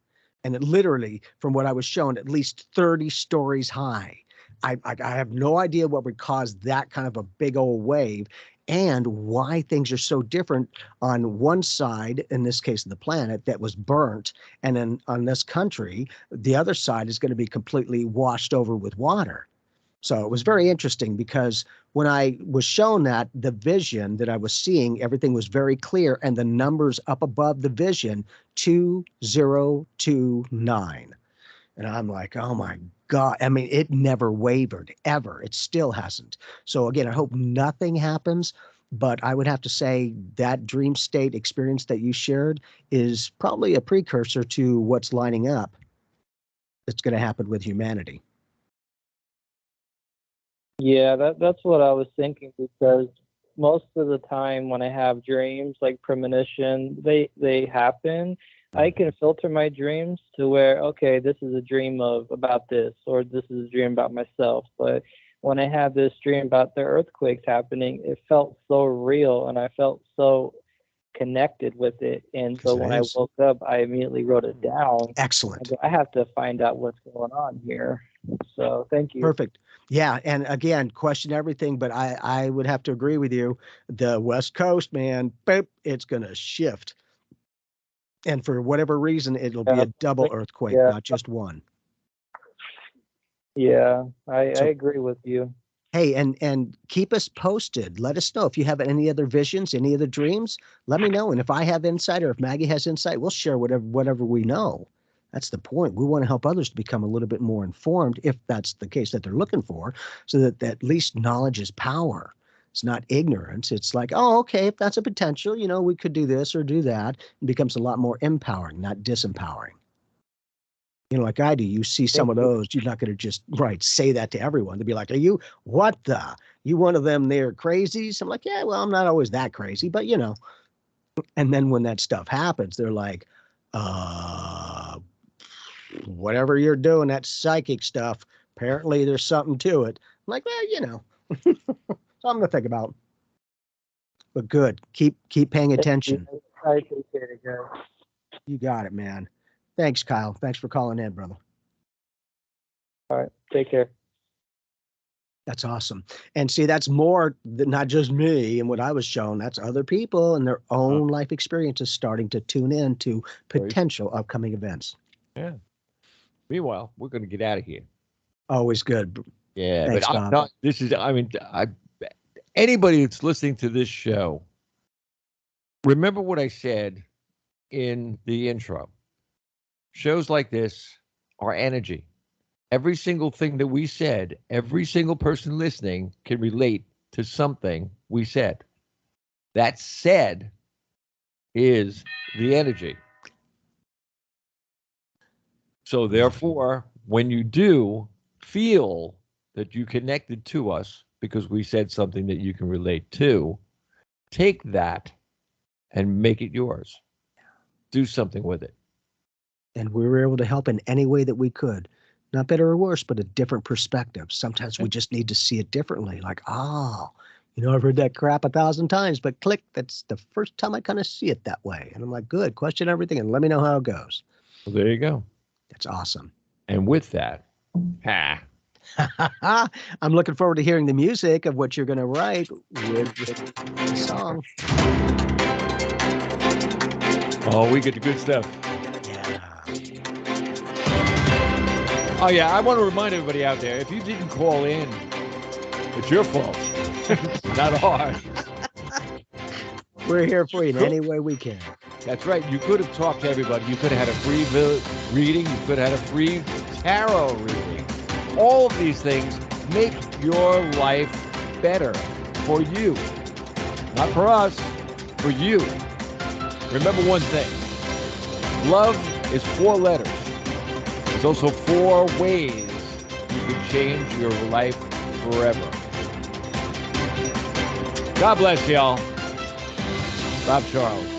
And it literally, from what I was shown, at least 30 stories high. I have no idea what would cause that kind of a big old wave, and why things are so different on one side, in this case of the planet, that was burnt, and then on this country, the other side is going to be completely washed over with water. So it was very interesting, because when I was shown that, the vision that I was seeing, everything was very clear, and the numbers up above the vision, 2029. And I'm like, oh my God. I mean, it never wavered, ever. It still hasn't. So again, I hope nothing happens, but I would have to say that dream state experience that you shared is probably a precursor to what's lining up that's going to happen with humanity. Yeah, that's what I was thinking, because most of the time when I have dreams, like premonition, they happen. I can filter my dreams to where, okay, this is a dream about this, or this is a dream about myself. But when I had this dream about the earthquakes happening, it felt so real, and I felt so connected with it. And so when I woke up, I immediately wrote it down. Excellent. I have to find out what's going on here. So thank you. Perfect. Yeah. And again, question everything, but I would have to agree with you. The West Coast, man, boop, it's going to shift. And for whatever reason, it'll be a double earthquake, not just one. Yeah, I agree with you. Hey, and keep us posted. Let us know if you have any other visions, any other dreams. Let me know. And if I have insight, or if Maggie has insight, we'll share whatever we know. That's the point. We want to help others to become a little bit more informed, if that's the case that they're looking for, so that at least knowledge is power. It's not ignorance. It's like, oh, okay, if that's a potential, we could do this or do that. It becomes a lot more empowering, not disempowering. Like I do, you see some of those, you're not going to just, say that to everyone. They'd be like, you one of them there crazies? I'm like, yeah, well, I'm not always that crazy, but And then when that stuff happens, they're like, whatever you're doing, that psychic stuff, apparently there's something to it. I'm like, well, something to think about. But good. Keep paying attention. I appreciate it, guys. You got it, man. Thanks, Kyle. Thanks for calling in, brother. All right. Take care. That's awesome. And see, that's more than not just me and what I was shown. That's other people and their own life experiences starting to tune in to potential upcoming events. Yeah. Meanwhile, we're going to get out of here. Always good. Yeah. Thanks, but Bob. Anybody that's listening to this show, remember what I said in the intro. Shows like this are energy. Every single thing that we said, every single person listening can relate to something we said. That said is the energy. So therefore, when you do feel that you connected to us because we said something that you can relate to, take that and make it yours. Do something with it. And we were able to help in any way that we could. Not better or worse, but a different perspective. Sometimes we just need to see it differently. Like, I've heard that crap 1,000 times, but click, that's the first time I kind of see it that way. And I'm like, good, question everything and let me know how it goes. Well, there you go. That's awesome. And with that, I'm looking forward to hearing the music of what you're going to write with the song. Oh, we get the good stuff. Yeah. Oh, yeah, I want to remind everybody out there, if you didn't call in, it's your fault. It's not ours. We're here for you in any way we can. That's right. You could have talked to everybody. You could have had a free reading. You could have had a free tarot reading. All of these things make your life better for you. Not for us, for you. Remember one thing. Love is 4 letters. There's also 4 ways you can change your life forever. God bless y'all. Bob Charles.